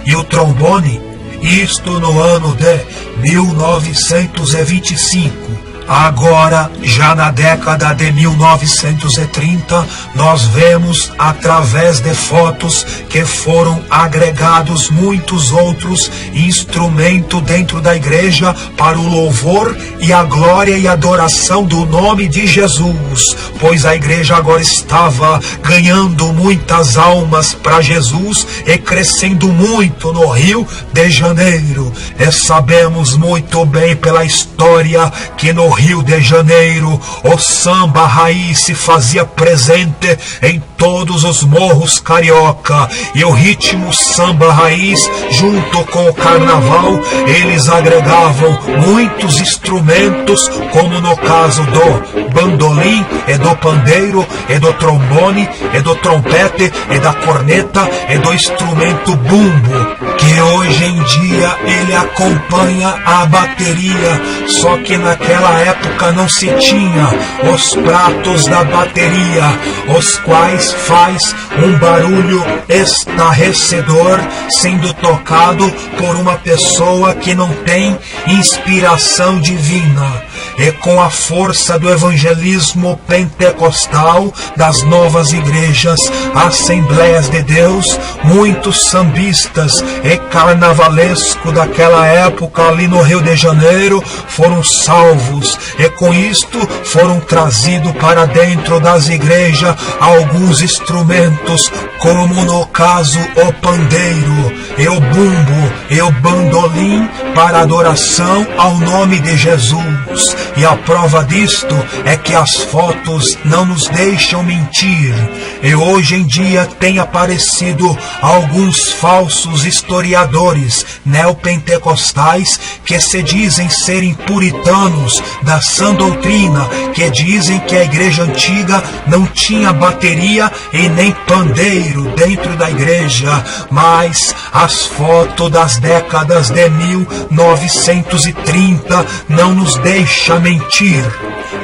S1: e o trombone? Isto no ano de 1925. Agora, já na década de 1930, nós vemos através de fotos que foram agregados muitos outros instrumentos dentro da igreja para o louvor e a glória e adoração do nome de Jesus, pois a igreja agora estava ganhando muitas almas para Jesus e crescendo muito no Rio de Janeiro. E sabemos muito bem pela história que no Rio de Janeiro o samba raiz se fazia presente em todos os morros carioca, e o ritmo samba raiz junto com o carnaval, eles agregavam muitos instrumentos, como no caso do bandolim e do pandeiro e do trombone e do trompete e da corneta e do instrumento bumbo, que hoje em dia ele acompanha a bateria, só que naquela época não se tinha os pratos da bateria, os quais faz um barulho estarrecedor sendo tocado por uma pessoa que não tem inspiração divina. E com a força do evangelismo pentecostal das novas igrejas, Assembleias de Deus, muitos sambistas e carnavalescos daquela época ali no Rio de Janeiro foram salvos, e com isto foram trazidos para dentro das igrejas alguns instrumentos, como no caso o pandeiro, e o bumbo, e o bandolim, para adoração ao nome de Jesus. Deus. E a prova disto é que as fotos não nos deixam mentir. E hoje em dia tem aparecido alguns falsos historiadores neopentecostais que se dizem serem puritanos da sã doutrina, que dizem que a igreja antiga não tinha bateria e nem pandeiro dentro da igreja, mas as fotos das décadas de 1930 não nos deixam mentir.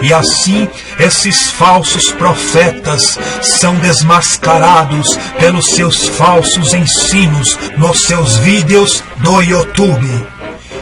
S1: E assim, esses falsos profetas são desmascarados pelos seus falsos ensinos nos seus vídeos do YouTube.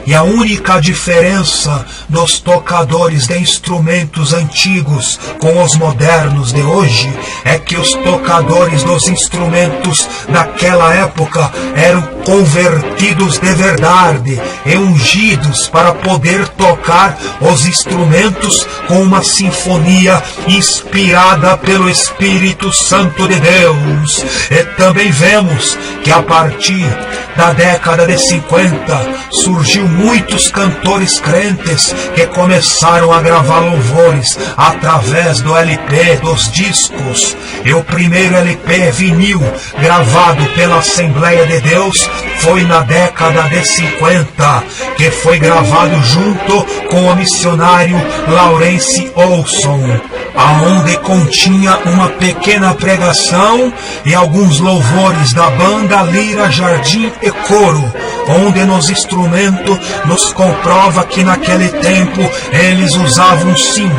S1: E a única diferença dos tocadores de instrumentos antigos com os modernos de hoje é que os tocadores dos instrumentos daquela época eram convertidos de verdade e ungidos para poder tocar os instrumentos com uma sinfonia inspirada pelo Espírito Santo de Deus. E também vemos que a partir da década de 50 surgiu muitos cantores crentes que começaram a gravar louvores através do LP, dos discos. E o primeiro LP vinil gravado pela Assembleia de Deus foi na década de 50, que foi gravado junto com o missionário Lawrence Olson, aonde continha uma pequena pregação e alguns louvores da banda Lira, Jardim e Coro, onde nos instrumentos nos comprova que naquele tempo eles usavam sim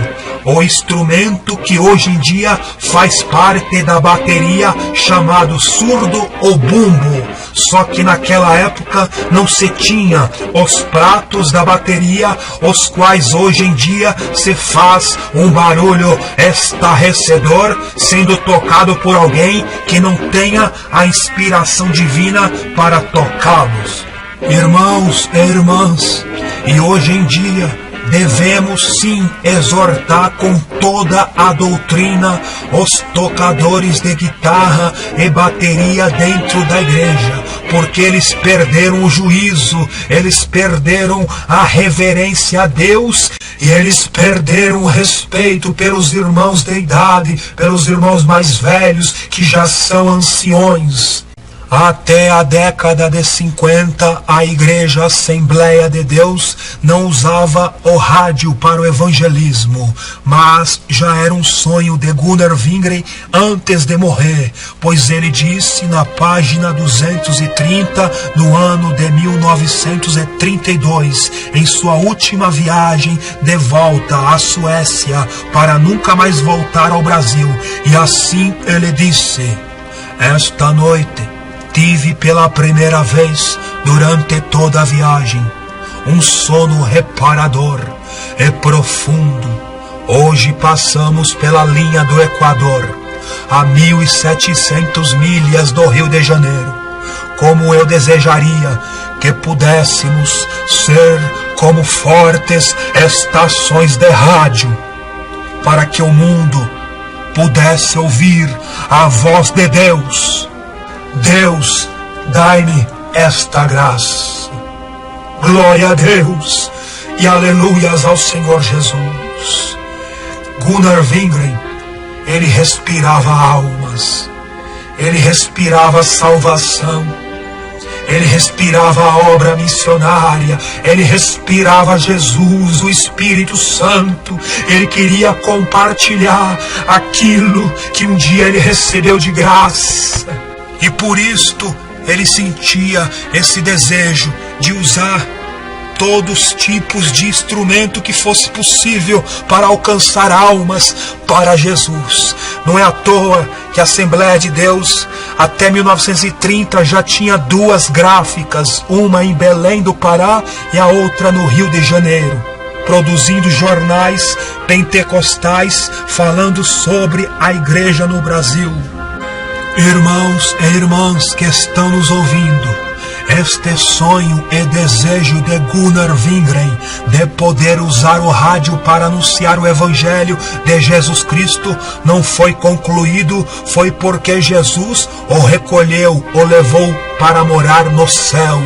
S1: o instrumento que hoje em dia faz parte da bateria, chamado surdo ou bumbo. Só que naquela época não se tinha os pratos da bateria, os quais hoje em dia se faz um barulho estarrecedor, sendo tocado por alguém que não tenha a inspiração divina para tocá-los. Irmãos e irmãs, e hoje em dia devemos sim exortar com toda a doutrina os tocadores de guitarra e bateria dentro da igreja, porque eles perderam o juízo, eles perderam a reverência a Deus e eles perderam o respeito pelos irmãos de idade, pelos irmãos mais velhos que já são anciões. Até a década de 50, a Igreja Assembleia de Deus não usava o rádio para o evangelismo, mas já era um sonho de Gunnar Wingren antes de morrer, pois ele disse na página 230, no ano de 1932, em sua última viagem de volta à Suécia, para nunca mais voltar ao Brasil, e assim ele disse: "Esta noite tive pela primeira vez durante toda a viagem um sono reparador e profundo. Hoje passamos pela linha do Equador, a 1.700 milhas do Rio de Janeiro. Como eu desejaria que pudéssemos ser como fortes estações de rádio, para que o mundo pudesse ouvir a voz de Deus. Deus, dai-me esta graça." Glória a Deus e aleluias ao Senhor Jesus. Gunnar Wingren, ele respirava almas, ele respirava salvação, ele respirava a obra missionária, ele respirava Jesus, o Espírito Santo. Ele queria compartilhar aquilo que um dia ele recebeu de graça. E por isto ele sentia esse desejo de usar todos os tipos de instrumento que fosse possível para alcançar almas para Jesus. Não é à toa que a Assembleia de Deus, até 1930, já tinha duas gráficas, uma em Belém do Pará e a outra no Rio de Janeiro, produzindo jornais pentecostais falando sobre a igreja no Brasil. Irmãos e irmãs que estão nos ouvindo, Este sonho e desejo de Gunnar Wingren de poder usar o rádio para anunciar o Evangelho de Jesus Cristo não foi concluído, foi porque Jesus o recolheu, o levou para morar no céu.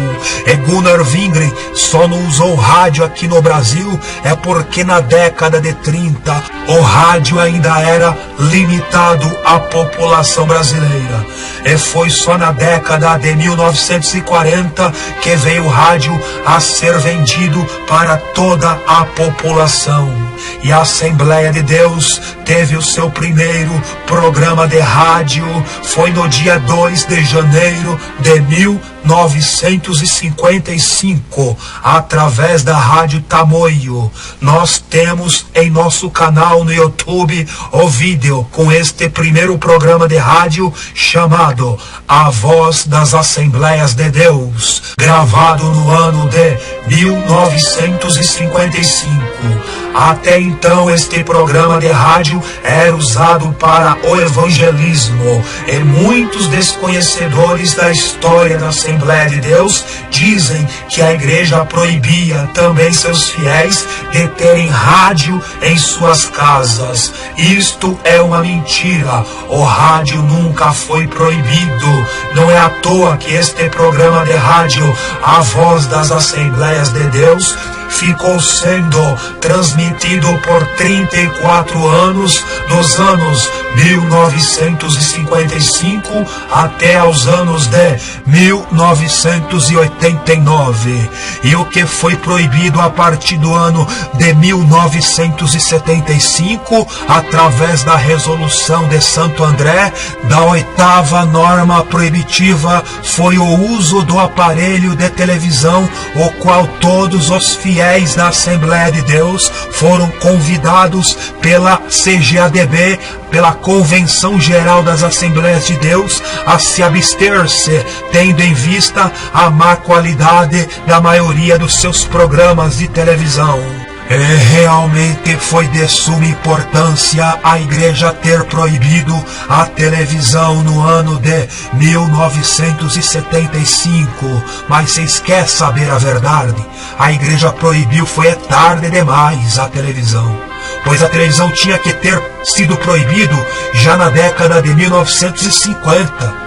S1: E Gunnar Wingren só não usou rádio aqui no Brasil é porque na década de 30 o rádio ainda era limitado à população brasileira. E foi só na década de 1940 que veio o rádio a ser vendido para toda a população. E a Assembleia de Deus teve o seu primeiro programa de rádio, foi no dia 2 de janeiro de 1955, através da Rádio Tamoio. Nós temos em nosso canal no YouTube o vídeo com este primeiro programa de rádio chamado A Voz das Assembleias de Deus, gravado no ano de 1955. Até então este programa de rádio era usado para o evangelismo, e muitos desconhecedores da história da Assembleia de Deus dizem que a igreja proibia também seus fiéis de terem rádio em suas casas. Isto é uma mentira. O rádio nunca foi proibido. Não é à toa que este programa de rádio, A Voz das Assembleias de Deus, ficou sendo transmitido por 34 anos, dos anos 1955 até aos anos de 1989. E o que foi proibido a partir do ano de 1975, através da resolução de Santo André, da 8ª norma proibitiva, foi o uso do aparelho de televisão, o qual todos os fiéis da Assembleia de Deus foram convidados pela CGADB, pela Convenção Geral das Assembleias de Deus, a se abster-se, tendo em vista a má qualidade da maioria dos seus programas de televisão. E realmente foi de suma importância a igreja ter proibido a televisão no ano de 1975. Mas vocês querem saber a verdade? A igreja proibiu foi tarde demais a televisão, pois a televisão tinha que ter sido proibido já na década de 1950.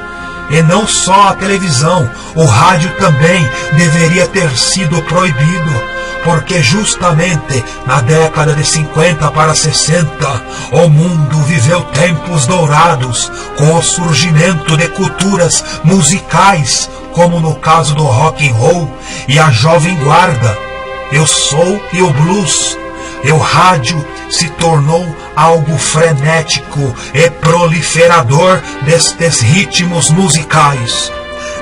S1: E não só a televisão, o rádio também deveria ter sido proibido, porque justamente na década de 50 para 60, o mundo viveu tempos dourados, com o surgimento de culturas musicais, como no caso do rock and roll e a jovem guarda, o soul e o blues. E o rádio se tornou algo frenético e proliferador destes ritmos musicais.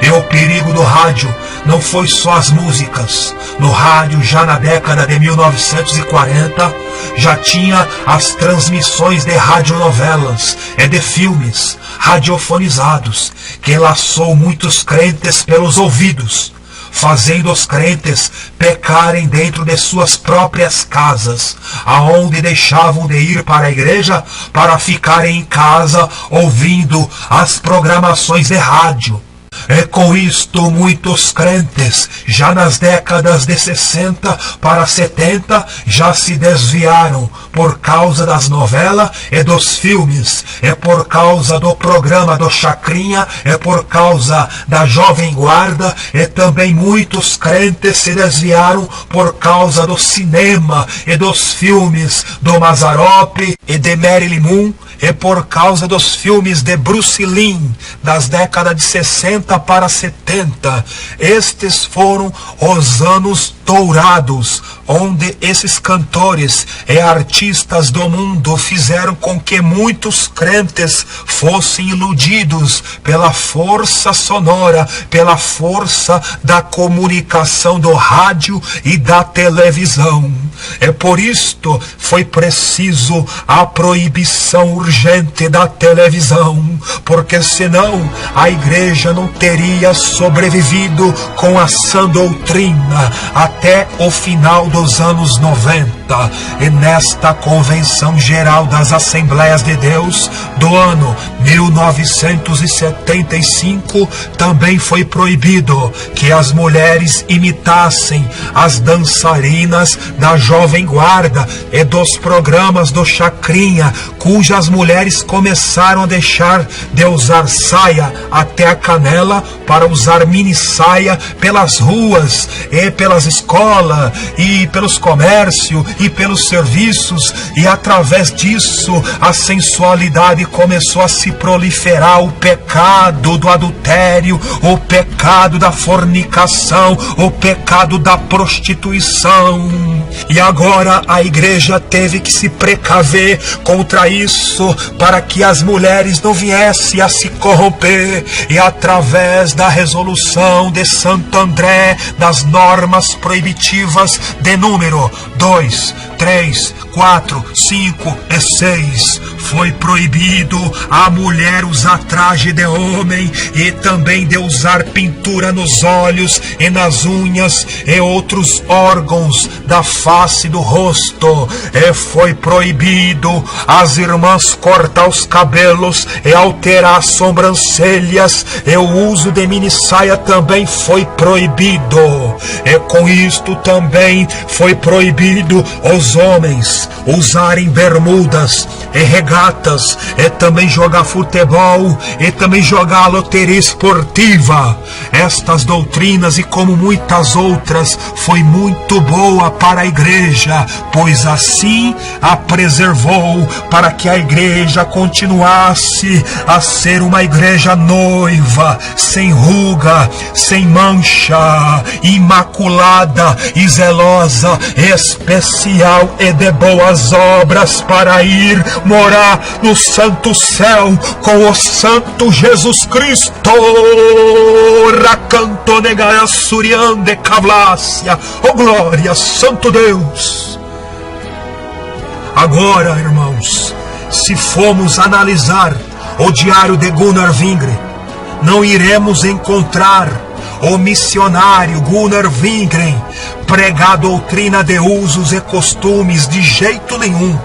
S1: E o perigo do rádio não foi só as músicas. No rádio, já na década de 1940, já tinha as transmissões de radionovelas e de filmes radiofonizados, que laçou muitos crentes pelos ouvidos, fazendo os crentes pecarem dentro de suas próprias casas, aonde deixavam de ir para a igreja para ficarem em casa ouvindo as programações de rádio. E com isto muitos crentes, já nas décadas de 60 para 70, já se desviaram por causa das novelas e dos filmes, e por causa do programa do Chacrinha, e por causa da Jovem Guarda, e também muitos crentes se desviaram por causa do cinema e dos filmes do Mazzaropi e de Marilyn Monroe, e por causa dos filmes de Bruce Lee, das décadas de 60 para 70. Estes foram os anos dourados, onde esses cantores e artistas do mundo fizeram com que muitos crentes fossem iludidos pela força sonora, pela força da comunicação do rádio e da televisão. É por isto foi preciso a proibição urgente da televisão, porque senão a igreja não teria sobrevivido com a sã doutrina até o final dos anos 90, e nesta Convenção Geral das Assembleias de Deus do ano 1975, também foi proibido que as mulheres imitassem as dançarinas da Jovem Guarda e dos programas do Chacrinha, cujas mulheres começaram a deixar de usar saia até a canela para usar mini saia pelas ruas e pelas escolas e pelos comércios e pelos serviços, e através disso a sensualidade começou a se proliferar, o pecado do adultério, o pecado da fornicação, o pecado da prostituição. E agora a igreja teve que se precaver contra isso, para que as mulheres não viessem a se corromper, e através da resolução de Santo André, das normas proibitivas de número 2, 3, 4, 5 e 6, foi proibido a mulher usar traje de homem, e também de usar pintura nos olhos e nas unhas e outros órgãos da face do rosto. E foi proibido as irmãs cortar os cabelos e alterar as sobrancelhas, e o uso de mini saia também foi proibido. E com isto também foi proibido os homens usarem bermudas e regatas, e também jogar futebol, e também jogar loteria esportiva. Estas doutrinas, e como muitas outras, foi muito boa para a igreja, pois assim a preservou, para que a igreja continuasse a ser uma igreja noiva, sem ruga, sem mancha, imaculada e zelosa, especial e de boas obras, para ir morar no santo céu com o santo Jesus Cristo. Racanto negaya suriande cavlácia. Oh glória, santo Deus! Agora, irmãos, se formos analisar o diário de Gunnar Wingren, não iremos encontrar o missionário Gunnar Wingren pregar a doutrina de usos e costumes de jeito nenhum.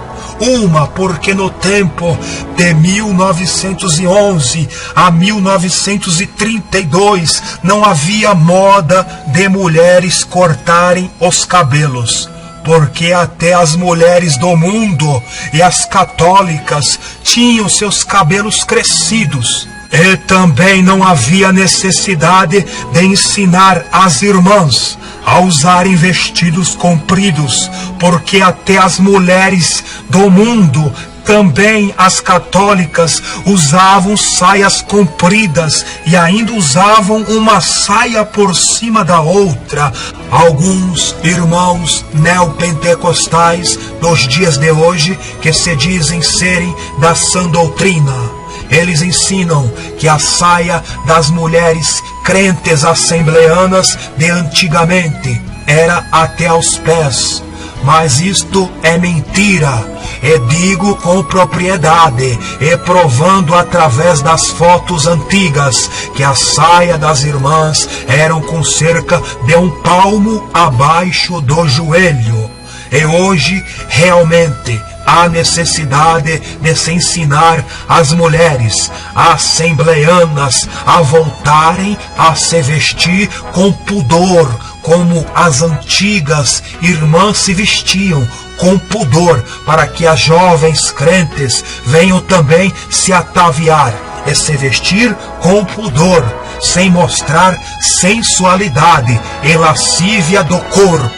S1: Porque no tempo de 1911 a 1932 não havia moda de mulheres cortarem os cabelos, porque até as mulheres do mundo e as católicas tinham seus cabelos crescidos. E também não havia necessidade de ensinar as irmãs a usarem vestidos compridos, porque até as mulheres do mundo, também as católicas, usavam saias compridas e ainda usavam uma saia por cima da outra. Alguns irmãos neopentecostais dos dias de hoje, que se dizem serem da sã doutrina, eles ensinam que a saia das mulheres crentes assembleanas de antigamente era até aos pés. Mas isto é mentira, e digo com propriedade, e provando através das fotos antigas, que a saia das irmãs eram com cerca de 1 palmo abaixo do joelho. E hoje, realmente, há necessidade de se ensinar as mulheres assembleanas a voltarem a se vestir com pudor, como as antigas irmãs se vestiam, com pudor, para que as jovens crentes venham também se ataviar e se vestir com pudor, sem mostrar sensualidade e lascívia do corpo.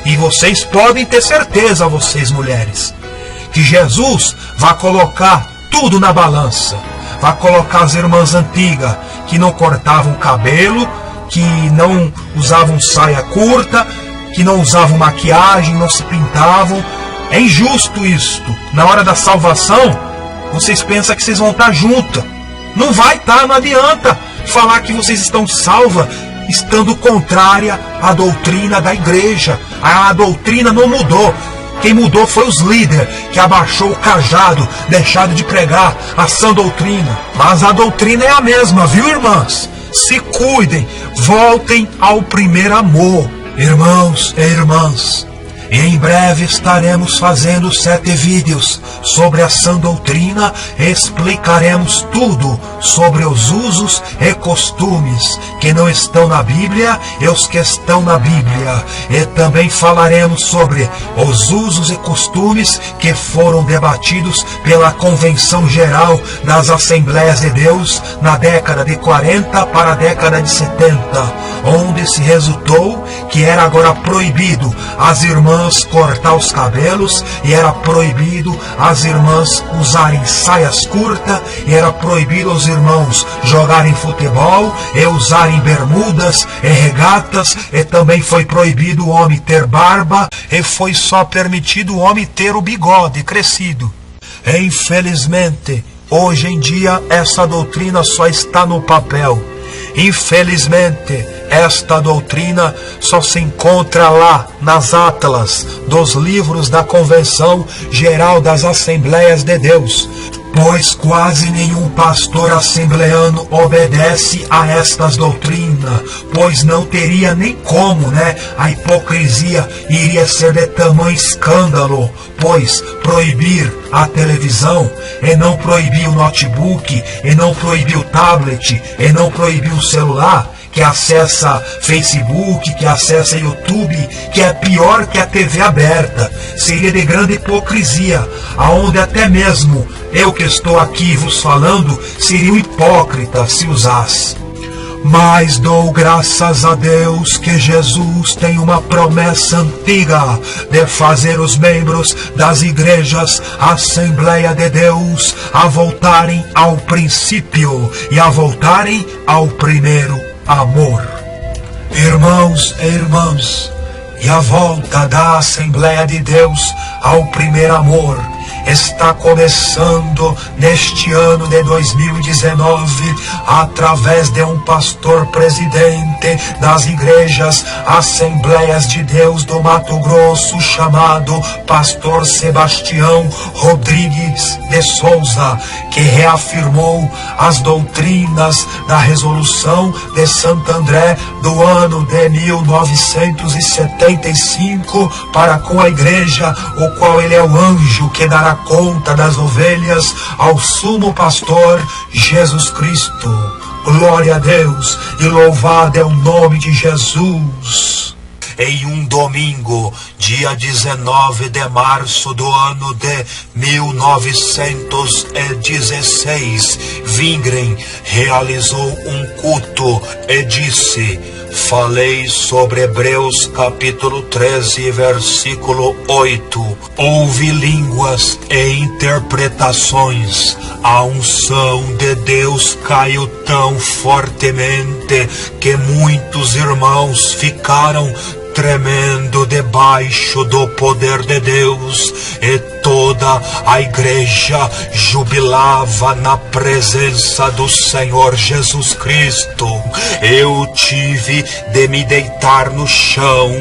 S1: E vocês podem ter certeza, vocês mulheres, que Jesus vai colocar tudo na balança. Vai colocar as irmãs antigas que não cortavam o cabelo, que não usavam saia curta, que não usavam maquiagem, não se pintavam. É injusto isto. Na hora da salvação, vocês pensam que vocês vão estar juntas. Não vai estar, não adianta falar que vocês estão salvas estando contrária à doutrina da igreja. A doutrina não mudou. Quem mudou foi os líderes, que abaixou o cajado, deixado de pregar a sã doutrina. Mas a doutrina é a mesma, viu, irmãs? Se cuidem, voltem ao primeiro amor. Irmãos e irmãs, em breve estaremos fazendo 7 vídeos sobre a sã doutrina e explicaremos tudo sobre os usos e costumes que não estão na Bíblia e os que estão na Bíblia. E também falaremos sobre os usos e costumes que foram debatidos pela Convenção Geral das Assembleias de Deus na década de 40 para a década de 70, onde se resultou que era agora proibido as irmãs cortar os cabelos, e era proibido as irmãs usarem saias curtas, e era proibido os irmãos jogarem futebol e usarem bermudas e regatas, e também foi proibido o homem ter barba, e foi só permitido o homem ter o bigode crescido. E, infelizmente, hoje em dia essa doutrina só está no papel. Infelizmente, esta doutrina só se encontra lá nas atlas dos livros da Convenção Geral das Assembleias de Deus, pois quase nenhum pastor assembleano obedece a estas doutrinas, pois não teria nem como, A hipocrisia iria ser de tamanho escândalo, pois proibir a televisão, e não proibir o notebook, e não proibir o tablet, e não proibir o celular, que acessa Facebook, que acessa YouTube, que é pior que a TV aberta. Seria de grande hipocrisia, aonde até mesmo eu que estou aqui vos falando, seria um hipócrita se usasse. Mas dou graças a Deus que Jesus tem uma promessa antiga de fazer os membros das igrejas Assembleia de Deus a voltarem ao princípio e a voltarem ao primeiro amor. Irmãos e irmãs, e a volta da Assembleia de Deus ao primeiro amor está começando neste ano de 2019 através de um pastor presidente das igrejas Assembleias de Deus do Mato Grosso, chamado pastor Sebastião Rodrigues de Souza, que reafirmou as doutrinas da Resolução de Santo André do ano de 1975 para com a igreja, o qual ele é o anjo que dará conta das ovelhas ao sumo pastor Jesus Cristo. Glória a Deus e louvado é o nome de Jesus. Em um domingo, dia 19 de março do ano de 1916, Wingren realizou um culto e disse: falei sobre Hebreus capítulo 13, versículo 8. Houve línguas e interpretações. A unção de Deus caiu tão fortemente que muitos irmãos ficaram tremendo debaixo do poder de Deus, e toda a igreja jubilava na presença do Senhor Jesus Cristo. Eu tive de me deitar no chão,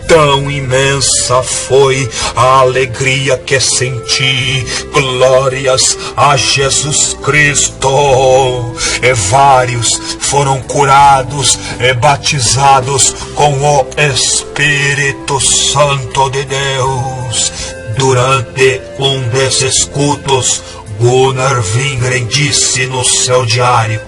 S1: tão imensa foi a alegria que senti. Glórias a Jesus Cristo. E vários foram curados e batizados com o Espírito Santo de Deus. Durante um desses cultos, Gunnar Wingren disse no seu diário: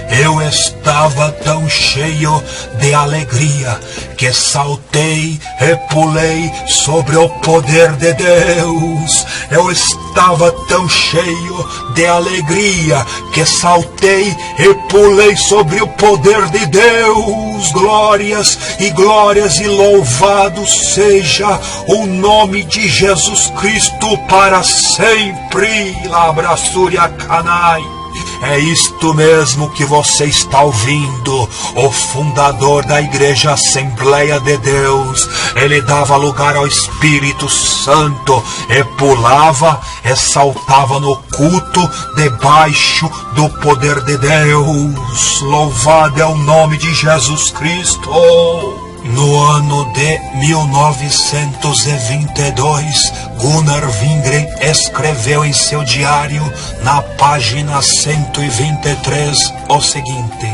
S1: eu estava tão cheio de alegria que saltei e pulei sobre o poder de Deus. Eu estava tão cheio de alegria que saltei e pulei sobre o poder de Deus. Glórias e glórias e louvado seja o nome de Jesus Cristo para sempre. Labrasúria Canai. É isto mesmo que você está ouvindo. O fundador da igreja Assembleia de Deus, ele dava lugar ao Espírito Santo e pulava e saltava no culto debaixo do poder de Deus. Louvado é o nome de Jesus Cristo. No ano de 1922, Gunnar Wingren escreveu em seu diário, na página 123, o seguinte: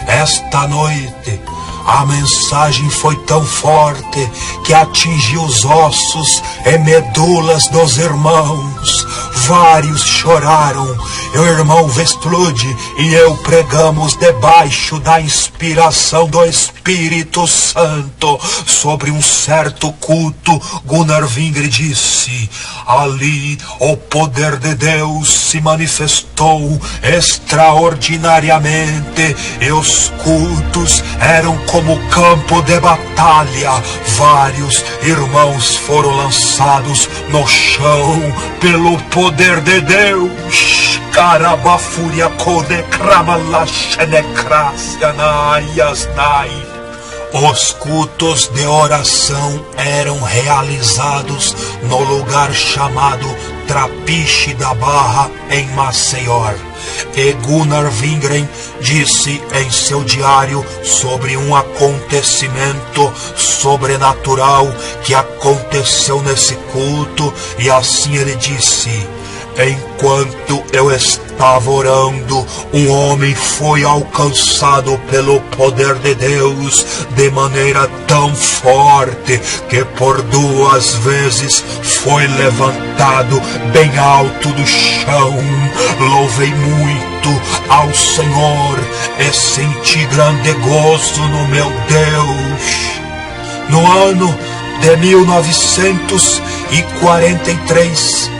S1: esta noite A mensagem foi tão forte que atingiu os ossos e medulas dos irmãos. Vários choraram. O irmão Vestlude e eu pregamos debaixo da inspiração do Espírito Santo. Sobre um certo culto, Gunnar Wingre disse: ali o poder de Deus se manifestou extraordinariamente e os cultos eram como campo de batalha. Vários irmãos foram lançados no chão pelo poder de Deus. Carabafuria kode kramalachenecracianaiasnai. Os cultos de oração eram realizados no lugar chamado Trapiche da Barra, em Maceió. E Gunnar Wingren disse em seu diário sobre um acontecimento sobrenatural que aconteceu nesse culto, e assim ele disse: enquanto eu estava orando, um homem foi alcançado pelo poder de Deus de maneira tão forte que por 2 vezes foi levantado bem alto do chão. Louvei muito ao Senhor e senti grande gozo no meu Deus. No ano de 1943,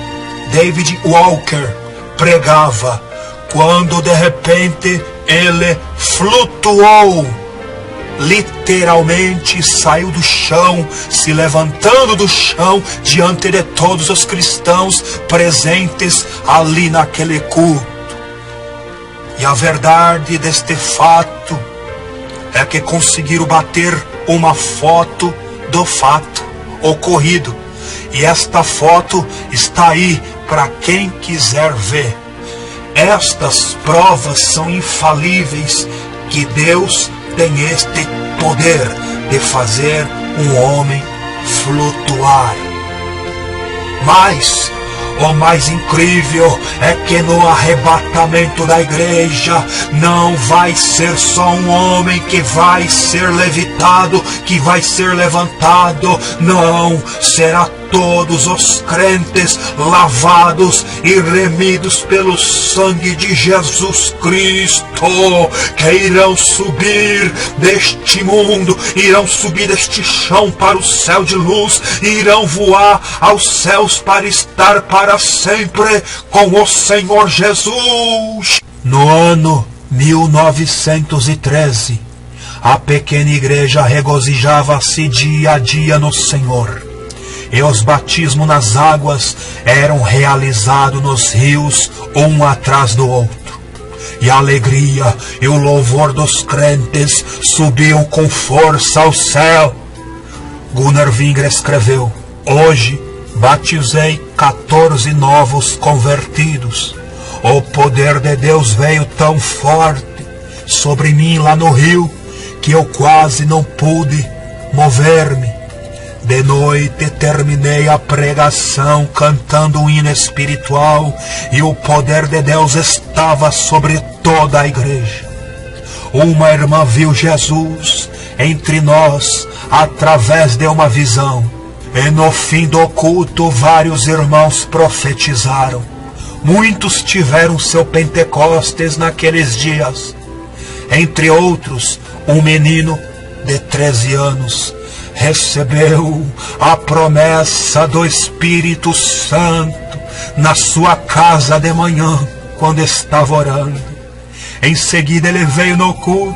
S1: David Walker pregava quando de repente ele flutuou, literalmente saiu do chão, se levantando do chão diante de todos os cristãos presentes ali naquele culto. E a verdade deste fato é que conseguiram bater uma foto do fato ocorrido. E esta foto está aí para quem quiser ver. Estas provas são infalíveis que Deus tem este poder de fazer um homem flutuar. Mas o mais incrível é que no arrebatamento da igreja não vai ser só um homem que vai ser levitado, que vai ser levantado. Não, será todos os crentes lavados e remidos pelo sangue de Jesus Cristo, que irão subir deste mundo, irão subir deste chão para o céu de luz, irão voar aos céus para estar para sempre com o Senhor Jesus. No ano 1913, a pequena igreja regozijava-se dia a dia no Senhor. E os batismos nas águas eram realizados nos rios, um atrás do outro. E a alegria e o louvor dos crentes subiam com força ao céu. Gunnar Wingre escreveu: hoje batizei 14 novos convertidos. O poder de Deus veio tão forte sobre mim lá no rio que eu quase não pude mover-me. De noite terminei a pregação cantando um hino espiritual e o poder de Deus estava sobre toda a igreja. Uma irmã viu Jesus entre nós através de uma visão. E no fim do culto vários irmãos profetizaram. Muitos tiveram seu Pentecostes naqueles dias. Entre outros, um menino de 13 anos recebeu a promessa do Espírito Santo na sua casa de manhã, quando estava orando. Em seguida ele veio no culto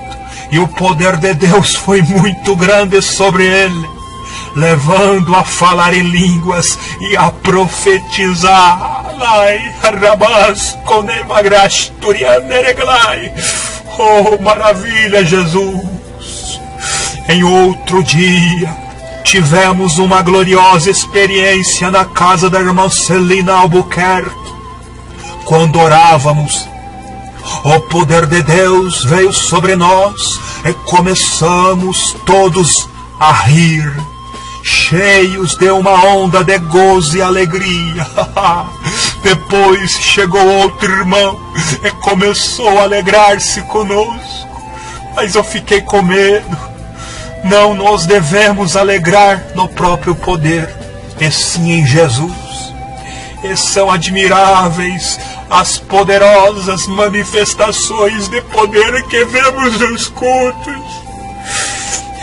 S1: e o poder de Deus foi muito grande sobre ele, levando a falar em línguas e a profetizar. Oh, maravilha, Jesus! Em outro dia, tivemos uma gloriosa experiência na casa da irmã Celina Albuquerque. Quando orávamos, o poder de Deus veio sobre nós e começamos todos a rir, cheios de uma onda de gozo e alegria. Depois chegou outro irmão e começou a alegrar-se conosco, mas eu fiquei com medo, não nos devemos alegrar no próprio poder, e sim em Jesus. E são admiráveis as poderosas manifestações de poder que vemos nos cultos.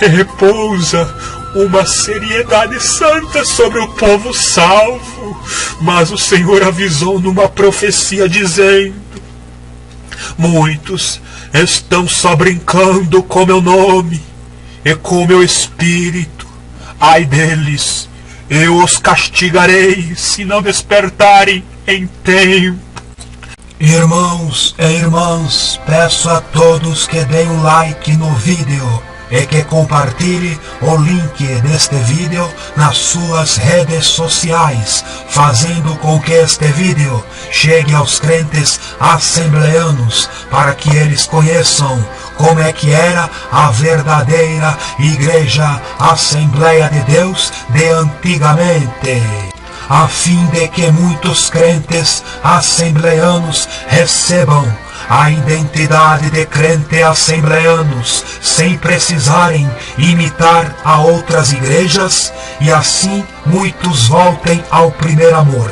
S1: E repousa uma seriedade santa sobre o povo salvo. Mas o Senhor avisou numa profecia dizendo: muitos estão só brincando com meu nome e com meu espírito. Ai deles, eu os castigarei se não despertarem em tempo.
S2: Irmãos e irmãs, peço a todos que deem um like no vídeo e que compartilhe o link deste vídeo nas suas redes sociais, fazendo com que este vídeo chegue aos crentes assembleanos, para que eles conheçam como é que era a verdadeira Igreja Assembleia de Deus de antigamente, a fim de que muitos crentes assembleanos recebam a identidade de crente assembleanos, sem precisarem imitar a outras igrejas, e assim muitos voltem ao primeiro amor.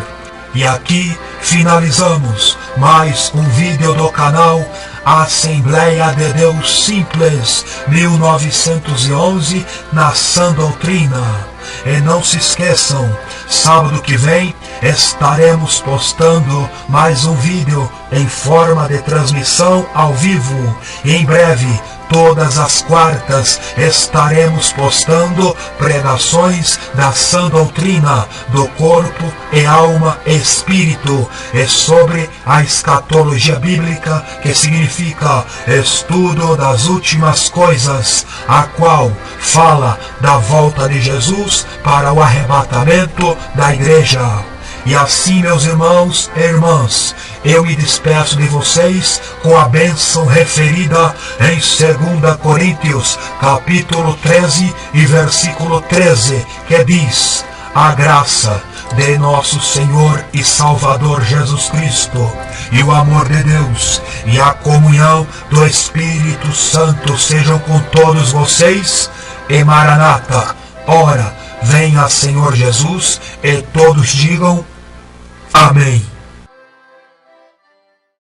S2: E aqui finalizamos mais um vídeo do canal Assembleia de Deus Simples 1911 na Sã Doutrina. E não se esqueçam, sábado que vem estaremos postando mais um vídeo em forma de transmissão ao vivo. E em breve, todas as quartas, estaremos postando pregações da sã doutrina do corpo e alma e espírito, e sobre a escatologia bíblica, que significa estudo das últimas coisas, a qual fala da volta de Jesus para o arrebatamento da igreja. E assim, meus irmãos e irmãs, eu me despeço de vocês com a bênção referida em 2 Coríntios, capítulo 13 e versículo 13, que diz: a graça de nosso Senhor e Salvador Jesus Cristo, e o amor de Deus, e a comunhão do Espírito Santo sejam com todos vocês. E Maranata, ora, venha Senhor Jesus, e todos digam amém.